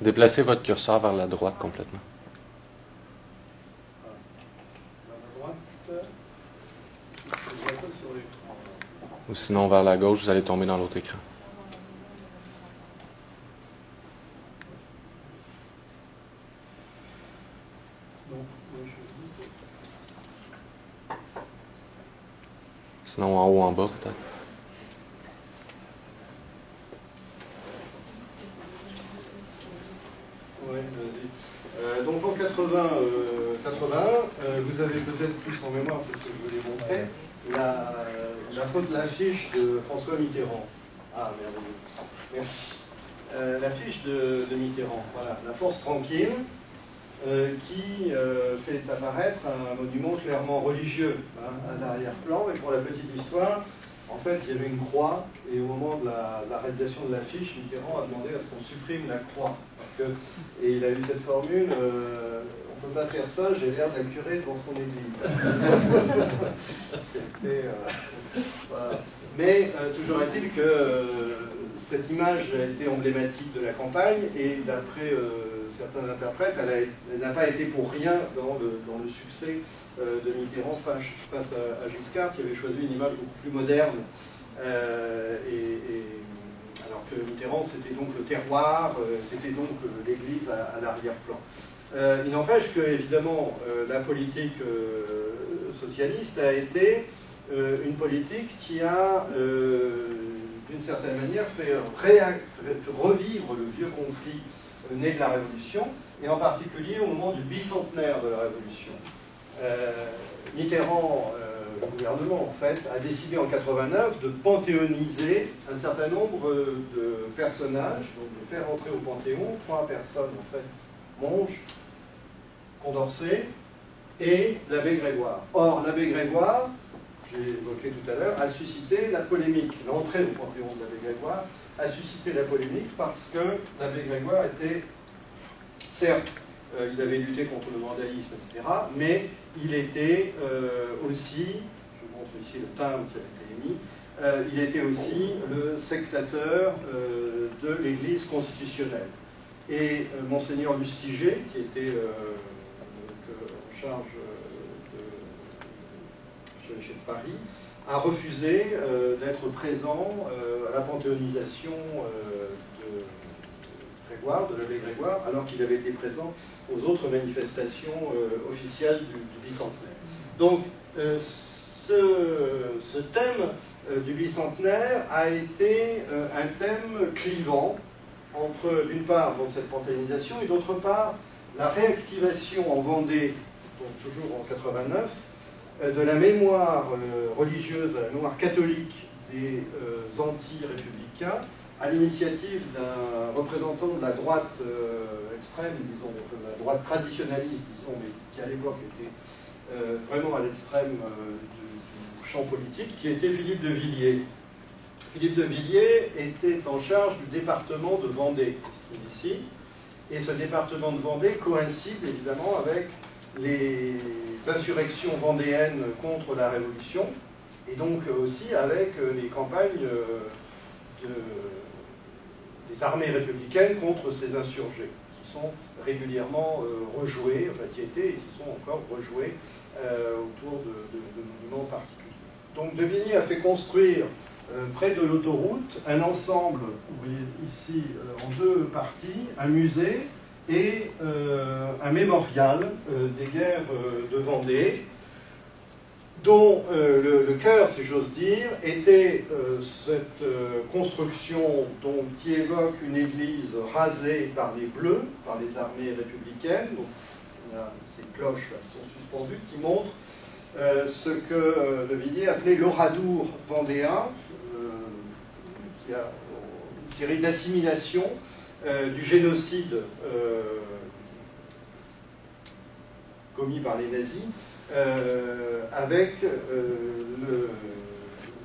Déplacez votre curseur vers la droite complètement. Ou sinon vers la gauche, vous allez tomber dans l'autre écran. Sinon en haut, en bas peut-être. Donc en 80, vous avez peut-être plus en mémoire, c'est ce que je voulais montrer, l'affiche de François Mitterrand. Ah, merveilleux. Merci. L'affiche de Mitterrand, voilà, la force tranquille, qui fait apparaître un monument clairement religieux à l'arrière-plan. Et pour la petite histoire, en fait, il y avait une croix, et au moment de la réalisation de l'affiche, Mitterrand a demandé à ce qu'on supprime la croix. Et il a eu cette formule, on ne peut pas faire ça, j'ai l'air d'un curé devant son église. Voilà. Mais toujours est-il que cette image a été emblématique de la campagne, et d'après certains interprètes, elle n'a pas été pour rien dans le succès de Mitterrand face à Giscard, qui avait choisi une image beaucoup plus moderne. Alors que Mitterrand, c'était donc le terroir, c'était donc l'église à l'arrière-plan. Il n'empêche que, évidemment, la politique socialiste a été une politique qui a, d'une certaine manière, fait revivre le vieux conflit né de la Révolution, et en particulier au moment du bicentenaire de la Révolution. Mitterrand le gouvernement, en fait, a décidé en 89 de panthéoniser un certain nombre de personnages, donc de faire entrer au Panthéon 3 personnes, en fait, Monge, Condorcet et l'abbé Grégoire. Or, l'abbé Grégoire, j'ai évoqué tout à l'heure, a suscité la polémique. L'entrée au Panthéon de l'abbé Grégoire a suscité la polémique parce que l'abbé Grégoire était, certes, il avait lutté contre le vandalisme, etc., mais il était aussi, je montre ici le timbre qui a été émis, il était aussi le sectateur de l'Église constitutionnelle. Et Monseigneur Lustiger, qui était en charge de l'évêché de Paris, a refusé d'être présent à la panthéonisation de Grégoire, de l'abbé Grégoire, alors qu'il avait été présent aux autres manifestations officielles du bicentenaire. Donc, ce thème du bicentenaire a été un thème clivant entre, d'une part, donc, cette panthéonisation et d'autre part, la réactivation en Vendée, donc toujours en 89, de la mémoire religieuse, de la mémoire catholique des anti-républicains, à l'initiative d'un représentant de la droite extrême, disons, de la droite traditionnaliste, disons, mais qui à l'époque était vraiment à l'extrême du champ politique, qui était Philippe de Villiers. Philippe de Villiers était en charge du département de Vendée, ici, et ce département de Vendée coïncide évidemment avec les insurrections vendéennes contre la Révolution, et donc aussi avec les campagnes des armées républicaines contre ces insurgés, qui sont régulièrement rejoués, enfin qui étaient et qui sont encore rejoués autour de monuments particuliers. Donc De Villiers a fait construire près de l'autoroute un ensemble, vous voyez ici en 2 parties, un musée et un mémorial des guerres de Vendée, dont le cœur, si j'ose dire, était cette construction qui évoque une église rasée par les Bleus, par les armées républicaines. Donc, on a ces cloches là, qui sont suspendues, qui montrent ce que De Villiers appelait l'oradour vendéen, qui a une série d'assimilations du génocide commis par les nazis, avec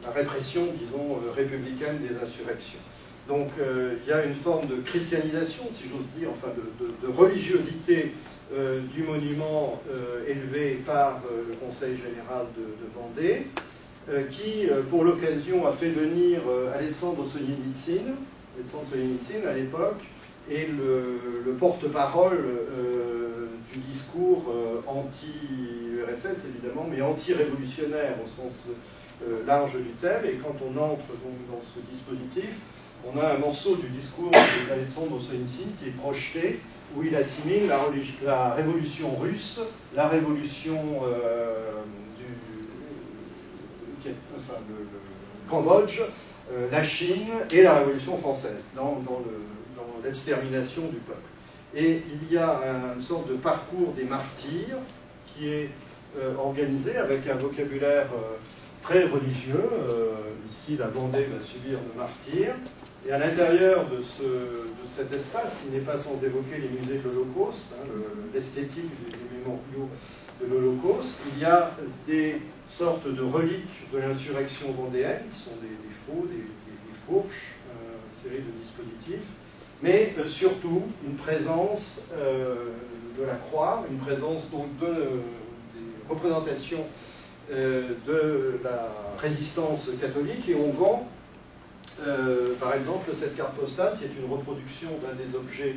la répression, disons, républicaine des insurrections. Donc il y a une forme de christianisation, si j'ose dire, enfin de religiosité du monument élevé par le Conseil général de Vendée, qui, pour l'occasion, a fait venir Alessandro Solzhenitsyn. Alessandro Solzhenitsyn, à l'époque, est le porte-parole du discours anti-URSS, évidemment, mais anti-révolutionnaire au sens large du terme. Et quand on entre donc dans ce dispositif, on a un morceau du discours d'Alessandro Solzhenitsyn qui est projeté, où il assimile la révolution russe, la révolution le Cambodge, la Chine et la révolution française dans l'extermination du peuple. Et il y a une sorte de parcours des martyrs qui est organisé avec un vocabulaire très religieux. Ici, la Vendée va subir le martyr. Et à l'intérieur de cet espace, qui n'est pas sans évoquer les musées de l'Holocauste, hein, l'esthétique des mémoriaux de l'Holocauste, il y a des sortes de reliques de l'insurrection vendéenne, qui sont des faux, des fourches, une série de dispositifs, mais surtout une présence de la croix, une présence donc des représentations de la résistance catholique, et on vend par exemple cette carte postale qui est une reproduction d'un des objets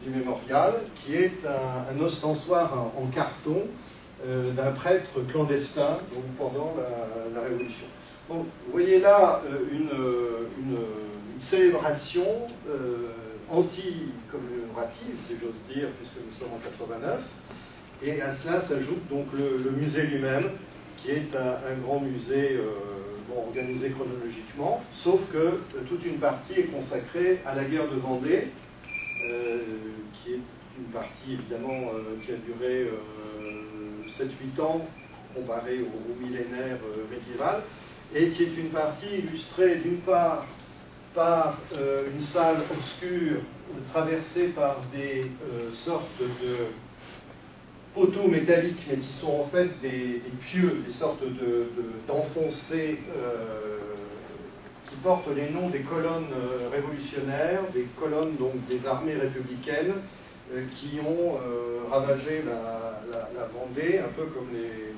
du mémorial, qui est un ostensoir en carton d'un prêtre clandestin donc pendant la Révolution. Donc, vous voyez là une célébration anti-commémorative, si j'ose dire, puisque nous sommes en 89, et à cela s'ajoute donc le musée lui-même, qui est un grand musée organisé chronologiquement, sauf que toute une partie est consacrée à la guerre de Vendée, qui est une partie évidemment qui a duré 7-8 ans, comparé au millénaire médiéval, et qui est une partie illustrée d'une part par une salle obscure traversée par des sortes de poteaux métalliques, mais qui sont en fait des pieux, des sortes d'enfoncés qui portent les noms des colonnes révolutionnaires, des colonnes donc des armées républicaines qui ont ravagé la Vendée, un peu comme les...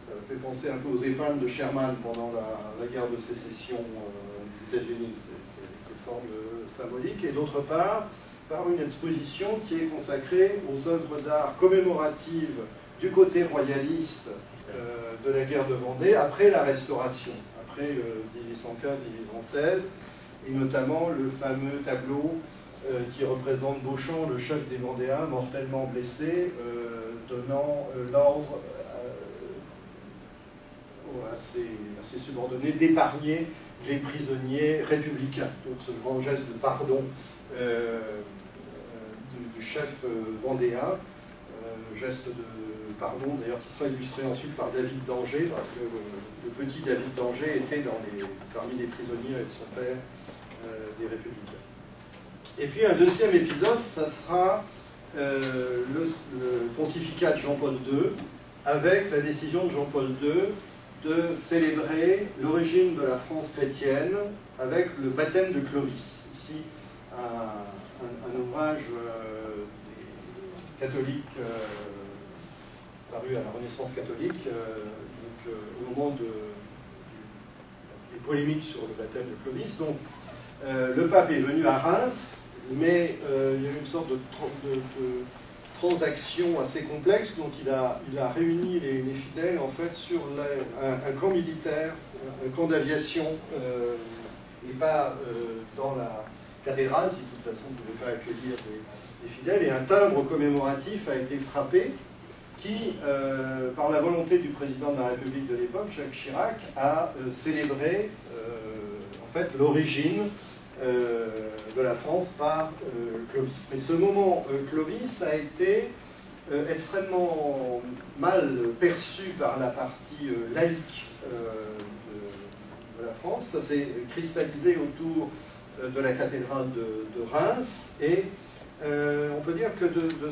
Ça fait penser un peu aux épingles de Sherman pendant la guerre de sécession des États-Unis, cette forme symbolique, et d'autre part par une exposition qui est consacrée aux œuvres d'art commémoratives du côté royaliste de la guerre de Vendée après la Restauration, après 1815-1816, et notamment le fameux tableau qui représente Beauchamp, le chef des Vendéens, mortellement blessé, donnant l'ordre à ses subordonnés d'épargner les prisonniers républicains. Donc ce grand geste de pardon du chef vendéen, geste de pardon d'ailleurs qui sera illustré ensuite par David d'Angers, parce que le petit David d'Angers était parmi les prisonniers avec son père des républicains. Et puis un deuxième épisode, ça sera le pontificat de Jean-Paul II, avec la décision de Jean-Paul II de célébrer l'origine de la France chrétienne avec le baptême de Clovis. Ici, un ouvrage des catholiques paru à la Renaissance catholique, au moment des polémiques sur le baptême de Clovis. Donc, le pape est venu à Reims, mais il y a eu une sorte de transaction assez complexe, donc il a réuni les fidèles en fait sur un camp militaire, un camp d'aviation, et pas dans la cathédrale, qui de toute façon ne pouvait pas accueillir les fidèles, et un timbre commémoratif a été frappé, qui, par la volonté du président de la République de l'époque, Jacques Chirac, a célébré en fait l'origine de la France par Clovis. Mais ce moment Clovis a été extrêmement mal perçu par la partie laïque de la France. Ça s'est cristallisé autour de la cathédrale de Reims, et on peut dire que de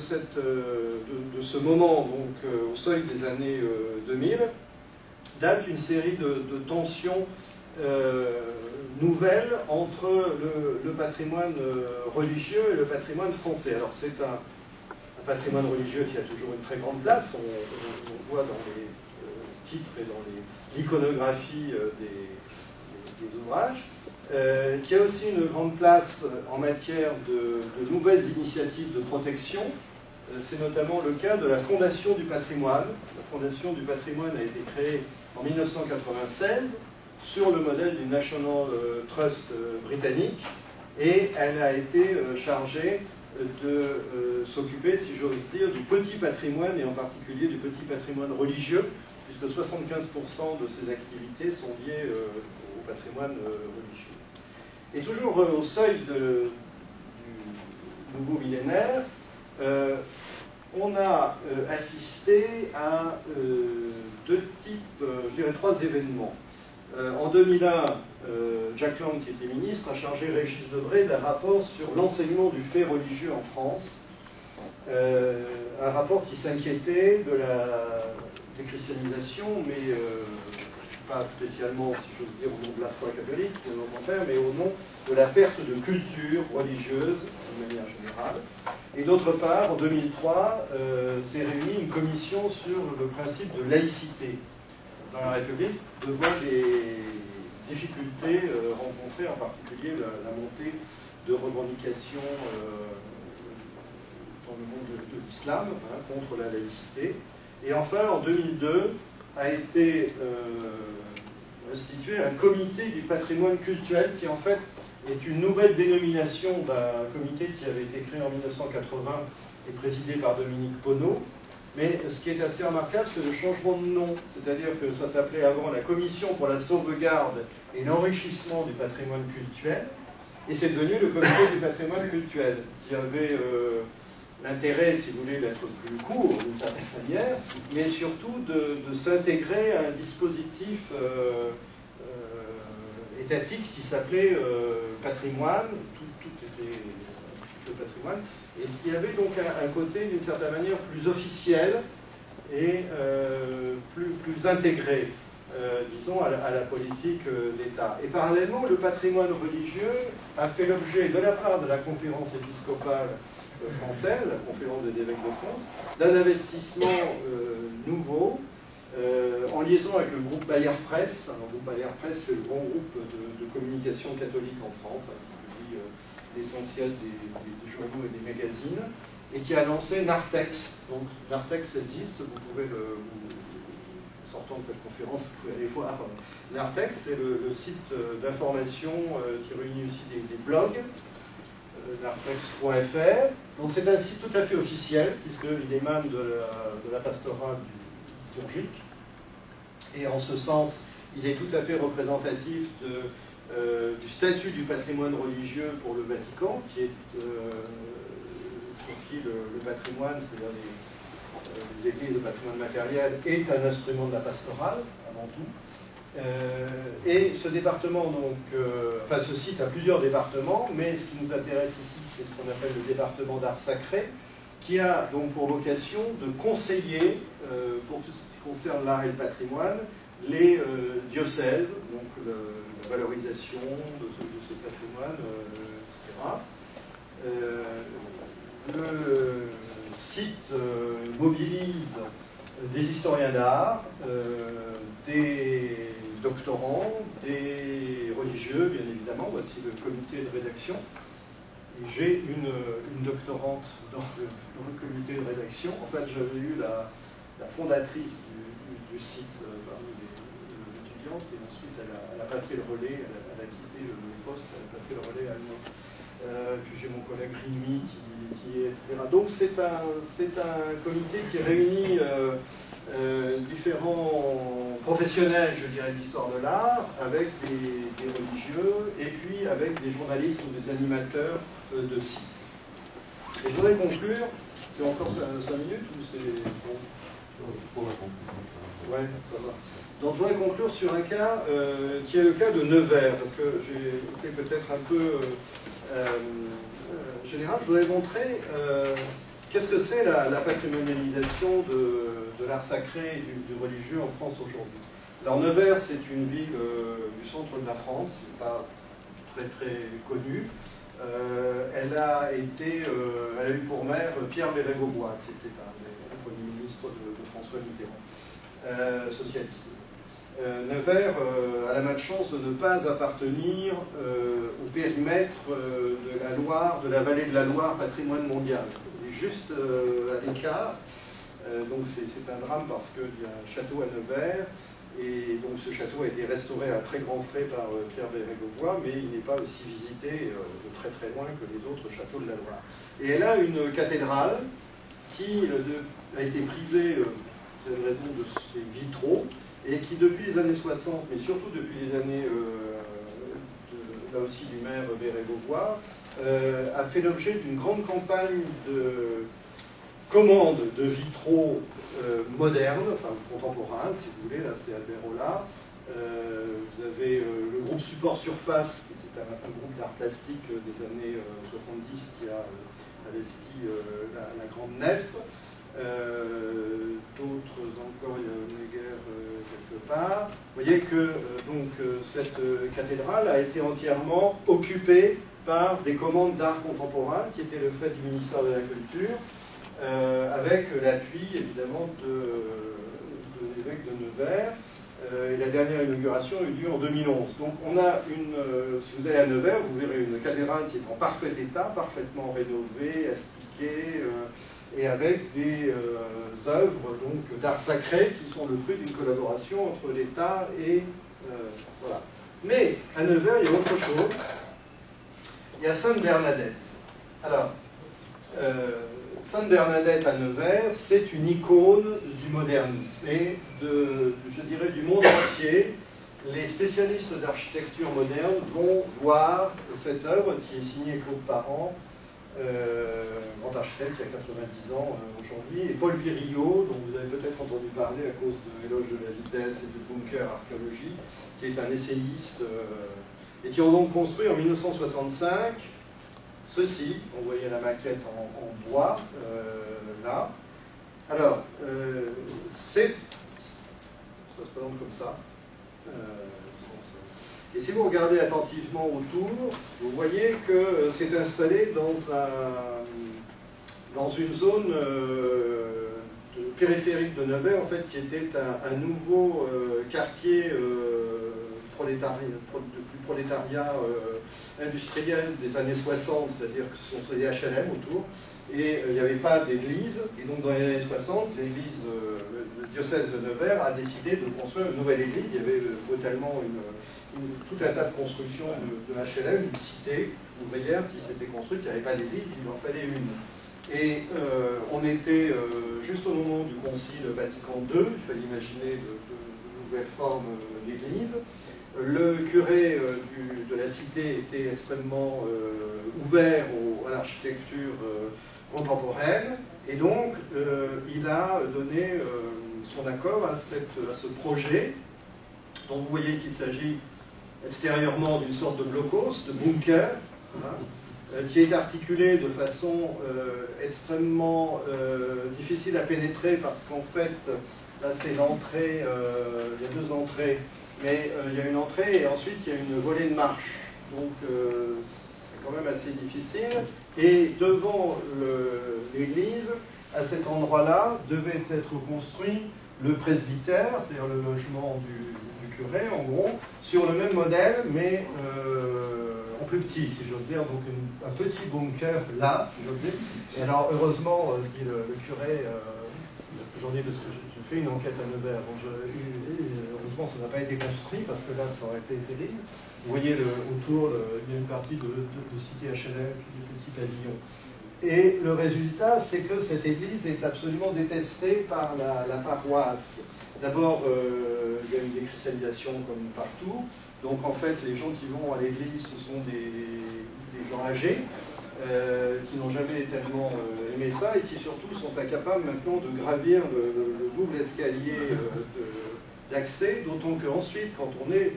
ce moment, donc au seuil des années 2000, date une série de tensions nouvelles entre le patrimoine religieux et le patrimoine français. Alors c'est un patrimoine religieux qui a toujours une très grande place, on voit dans les titres et dans l'iconographie des ouvrages, qui a aussi une grande place en matière de nouvelles initiatives de protection. C'est notamment le cas de la Fondation du patrimoine. La Fondation du patrimoine a été créée en 1996 sur le modèle du National Trust britannique, et elle a été chargée de s'occuper, si j'ose dire, du petit patrimoine, et en particulier du petit patrimoine religieux, puisque 75% de ses activités sont liées au patrimoine religieux. Et toujours au seuil du nouveau millénaire, on a assisté à trois événements. En 2001, Jack Lang, qui était ministre, a chargé Régis Debray d'un rapport sur l'enseignement du fait religieux en France. Un rapport qui s'inquiétait de la déchristianisation, mais pas spécialement, si j'ose dire, au nom de la foi catholique, au contraire, mais au nom de la perte de culture religieuse, de manière générale. Et d'autre part, en 2003, s'est réunie une commission sur le principe de laïcité dans la République, devant les difficultés rencontrées, en particulier la montée de revendications dans le monde de l'islam, contre la laïcité. Et enfin, en 2002, a été institué un comité du patrimoine culturel qui, en fait, est une nouvelle dénomination d'un comité qui avait été créé en 1980 et présidé par Dominique Poneau. Mais ce qui est assez remarquable, c'est le changement de nom. C'est-à-dire que ça s'appelait avant la Commission pour la sauvegarde et l'enrichissement du patrimoine culturel, et c'est devenu le Comité du patrimoine culturel, qui avait l'intérêt, si vous voulez, d'être plus court d'une certaine manière, mais surtout de s'intégrer à un dispositif étatique qui s'appelait patrimoine, tout était le patrimoine, et qui avait donc un côté d'une certaine manière plus officiel et plus intégré, disons, à la politique d'État. Et parallèlement, le patrimoine religieux a fait l'objet, de la part de la conférence épiscopale française, la conférence des évêques de France, d'un investissement nouveau, en liaison avec le groupe Bayard Presse. Alors, le groupe Bayard Presse, c'est le grand groupe de communication catholique en France, qui publie l'essentiel des journaux et des magazines, et qui a lancé Narthex. Donc Narthex existe, vous pouvez sortant de cette conférence, vous pouvez aller voir. Narthex, c'est le site d'information qui réunit aussi des blogs, narthex.fr. Donc c'est un site tout à fait officiel, puisqu'il émane de la pastorale liturgique. Et en ce sens, il est tout à fait représentatif du statut du patrimoine religieux pour le Vatican, qui est pour qui le patrimoine, c'est-à-dire les églises de patrimoine matériel, est un instrument de la pastorale, avant tout. Et ce département, donc, enfin ce site a plusieurs départements, mais ce qui nous intéresse ici, c'est ce qu'on appelle le département d'art sacré, qui a donc pour vocation de conseiller, pour tout ce qui concerne l'art et le patrimoine, les diocèses, donc la valorisation de ce patrimoine, etc. Le site mobilise des historiens d'art, des doctorants, des religieux, bien évidemment. Voici le comité de rédaction. Et j'ai une doctorante dans le comité de rédaction. En fait, j'avais eu la fondatrice du site parmi les étudiantes, et ensuite elle a passé le relais, elle a quitté le poste, elle a passé le relais à moi. Puis j'ai mon collègue Rimi qui est, etc. Donc c'est un comité qui réunit différents professionnels, je dirais, d'histoire de l'art, avec des religieux, et puis avec des journalistes ou des animateurs de sites. Et je voudrais conclure, c'est encore 5 minutes ou c'est bon? Ouais, ça va. Donc je voudrais conclure sur un cas qui est le cas de Nevers, parce que j'ai été peut-être un peu général. Je voudrais montrer qu'est-ce que c'est la patrimonialisation de l'art sacré et du religieux en France aujourd'hui. Alors Nevers, c'est une ville du centre de la France, pas très très connue. Elle a eu pour maire Pierre Bérégovoy, qui était un des premiers ministres de François Mitterrand, socialiste. Nevers a la malchance de ne pas appartenir au périmètre de la Loire, de la vallée de la Loire, patrimoine mondial. Il est juste à l'écart, donc c'est un drame parce qu'il y a un château à Nevers, et donc ce château a été restauré à très grands frais par Pierre Bérégovoy, mais il n'est pas aussi visité de très très loin que les autres châteaux de la Loire. Et elle a une cathédrale qui a été privée, pour une raison de ses vitraux, et qui depuis les années 60, mais surtout depuis les années, là aussi du maire Bérégovoy, a fait l'objet d'une grande campagne de commande de vitraux modernes, enfin contemporains, si vous voulez. Là c'est Albert Hollard. Vous avez le groupe Support Surface, qui était un groupe d'art plastique des années 70 qui a investi la grande nef. D'autres encore, il y a Neger quelque part. Vous voyez que cette cathédrale a été entièrement occupée par des commandes d'art contemporain qui étaient le fait du ministère de la Culture, avec l'appui évidemment de l'évêque de Nevers. Et la dernière inauguration a eu lieu en 2011. Donc on a si vous allez à Nevers, vous verrez une cathédrale qui est en parfait état, parfaitement rénovée, astiquée, et avec des œuvres d'art sacré qui sont le fruit d'une collaboration entre l'État et... voilà. Mais à Nevers, il y a autre chose. Il y a Sainte Bernadette. Alors, Sainte Bernadette à Nevers, c'est une icône du modernisme et je dirais du monde entier. Les spécialistes d'architecture moderne vont voir cette œuvre qui est signée Claude Parent, grand architecte qui a 90 ans aujourd'hui, et Paul Virilio, dont vous avez peut-être entendu parler à cause de Éloge de la vitesse et de Bunker Archéologie, qui est un essayiste, et qui ont donc construit en 1965 ceci. On voyait la maquette en bois, là. Alors, ça se présente comme ça. Et si vous regardez attentivement autour, vous voyez que c'est installé dans une zone périphérique de Nevers, en fait, qui était un nouveau quartier du prolétariat industriel des années 60, c'est-à-dire que ce sont des HLM autour, et il n'y avait pas d'église, et donc dans les années 60, l'église, le diocèse de Nevers a décidé de construire une nouvelle église. Il y avait brutalement tout un tas de constructions de HLM, une cité ouvrière qui s'était construite, il n'y avait pas d'église, il en fallait une. Et on était juste au moment du Concile Vatican II, il fallait imaginer de nouvelles formes d'église. Le curé de la cité était extrêmement ouvert à l'architecture contemporaine, et donc il a donné son accord à ce projet, dont vous voyez qu'il s'agit extérieurement d'une sorte de blocos, de bunker, qui est articulé de façon extrêmement difficile à pénétrer, parce qu'en fait, là c'est l'entrée, il y a deux entrées, mais il y a une entrée et ensuite il y a une volée de marche, donc c'est quand même assez difficile. Et devant l'église, à cet endroit-là, devait être construit le presbytère, c'est-à-dire le logement du curé, en gros, sur le même modèle, mais en plus petit, si j'ose dire, donc un petit bunker là, si j'ose dire. Et alors, heureusement, dit le curé, j'en ai parce que je fais une enquête à Nevers, donc heureusement ça n'a pas été construit, parce que là ça aurait été terrible. Vous voyez autour, il y a une partie de cité HLM, puis des petits pavillons. Et le résultat, c'est que cette église est absolument détestée par la paroisse. D'abord, il y a une décristallisation comme partout. Donc en fait, les gens qui vont à l'église, ce sont des gens âgés, qui n'ont jamais tellement aimé ça, et qui surtout sont incapables maintenant de gravir le double escalier d'accès, d'autant qu'ensuite, quand on est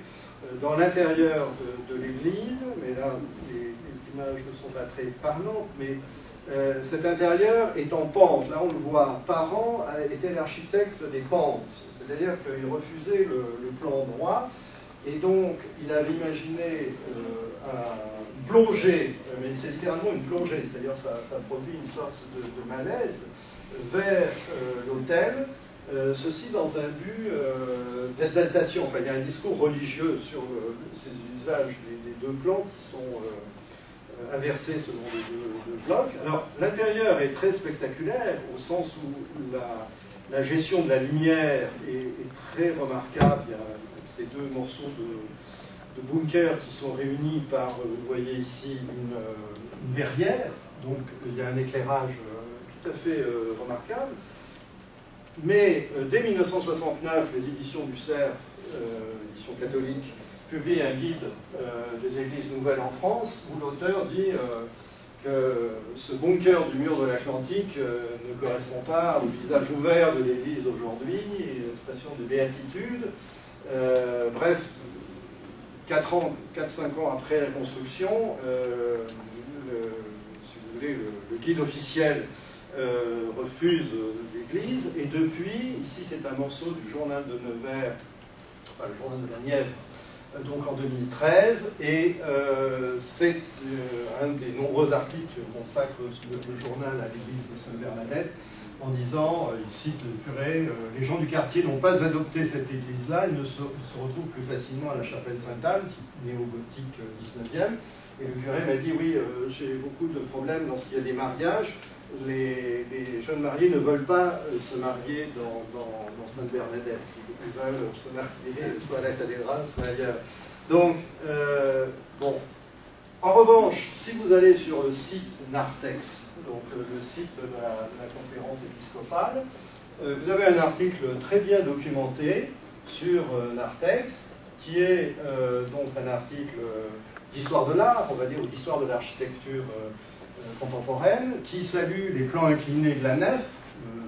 dans l'intérieur de l'église, mais là, les images ne sont pas très parlantes, mais cet intérieur est en pente. Là, on le voit. Parent était l'architecte des pentes, c'est-à-dire qu'il refusait le plan droit, et donc il avait imaginé un plongée, mais c'est littéralement une plongée, c'est-à-dire ça produit une sorte de malaise vers l'autel, ceci dans un but d'exaltation. Enfin, il y a un discours religieux sur ces usages des deux plans qui sont inversés selon les deux blocs. Alors, l'intérieur est très spectaculaire, au sens où la gestion de la lumière est très remarquable. Il y a ces deux morceaux de bunker qui sont réunis par, vous voyez ici, une verrière. Donc, il y a un éclairage tout à fait remarquable. Mais dès 1969, les éditions du Cerf, éditions catholiques, publient un guide des églises nouvelles en France, où l'auteur dit que ce bunker du mur de l'Atlantique ne correspond pas au visage ouvert de l'église d'aujourd'hui, et l'expression de béatitude. Bref, 4-5 ans après la construction, si vous voulez, le guide officiel refuse l'église, et depuis, ici c'est un morceau du journal de Nevers, enfin le journal de la Nièvre, donc en 2013, et c'est un des nombreux articles que consacre le journal à l'église de Sainte-Bernadette, en disant, il cite le curé, les gens du quartier n'ont pas adopté cette église-là, ils se retrouvent plus facilement à la chapelle Sainte-Anne, néo-gothique 19e, et le curé m'a dit, oui, j'ai beaucoup de problèmes lorsqu'il y a des mariages, les jeunes mariés ne veulent pas se marier dans Sainte-Bernadette, ils veulent se marier soit à la cathédrale, soit ailleurs. Donc, bon. En revanche, si vous allez sur le site Narthex, donc le site de la conférence épiscopale, vous avez un article très bien documenté sur Narthex, qui est donc un article d'histoire de l'art, on va dire, ou d'histoire de l'architecture contemporaine, qui salue les plans inclinés de la nef,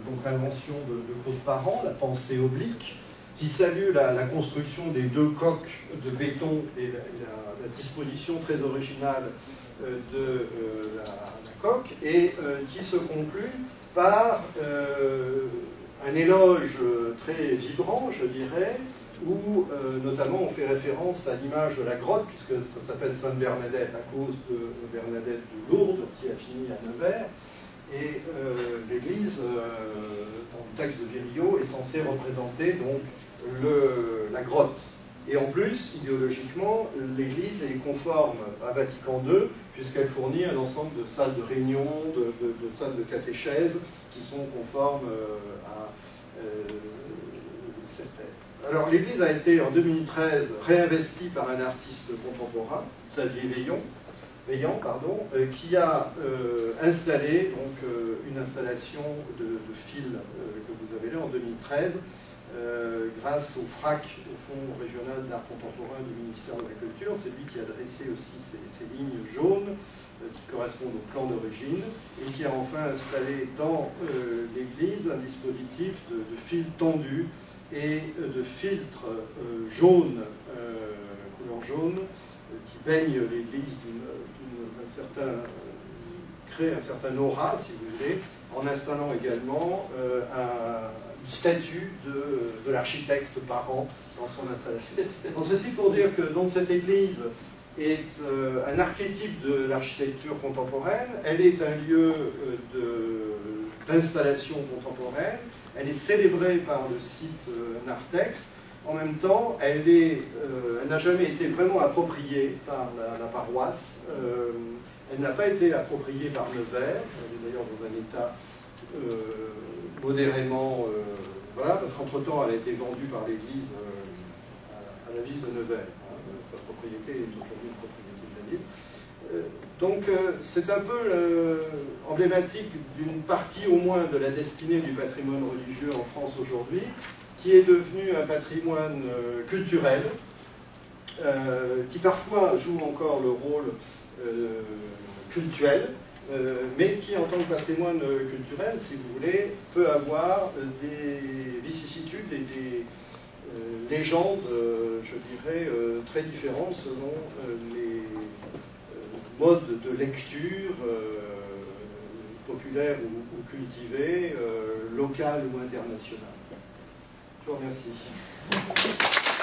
donc l'invention de Claude Parent, la pensée oblique, qui salue la construction des deux coques de béton et la disposition très originale de la coque, et qui se conclut par un éloge très vibrant, je dirais, où notamment on fait référence à l'image de la grotte, puisque ça s'appelle Sainte-Bernadette à cause de Bernadette de Lourdes, qui a fini à Nevers. Et l'église, dans le texte de Virilio, est censée représenter donc la grotte. Et en plus, idéologiquement, l'église est conforme à Vatican II, puisqu'elle fournit un ensemble de salles de réunion, de salles de catéchèse, qui sont conformes à cette thèse. Alors, l'église a été, en 2013, réinvestie par un artiste contemporain, Xavier Veillant, qui a installé donc, une installation de fil que vous avez là en 2013, grâce au FRAC, au Fonds régional d'art contemporain du ministère de la Culture. C'est lui qui a dressé aussi ces lignes jaunes qui correspondent au plan d'origine, et qui a enfin installé dans l'église un dispositif de fil tendu et de filtres jaunes, couleur jaune, qui baignent l'église crée un certain aura, si vous voulez, en installant également une statue de l'architecte Parent dans son installation. Donc ceci pour dire que donc, cette église est un archétype de l'architecture contemporaine, elle est un lieu d'installation contemporaine, elle est célébrée par le site Narthex. En même temps, elle n'a jamais été vraiment appropriée par la paroisse. Elle n'a pas été appropriée par Nevers. Elle est d'ailleurs dans un état modérément... voilà, parce qu'entre-temps, elle a été vendue par l'Église à la ville de Nevers. Sa propriété est aujourd'hui une propriété de la ville. Donc, c'est un peu emblématique d'une partie au moins de la destinée du patrimoine religieux en France aujourd'hui, qui est devenu un patrimoine culturel, qui parfois joue encore le rôle cultuel, mais qui, en tant que patrimoine culturel, si vous voulez, peut avoir des vicissitudes et des légendes, je dirais, très différentes selon les modes de lecture, populaires ou cultivés, local ou international. Je vous remercie.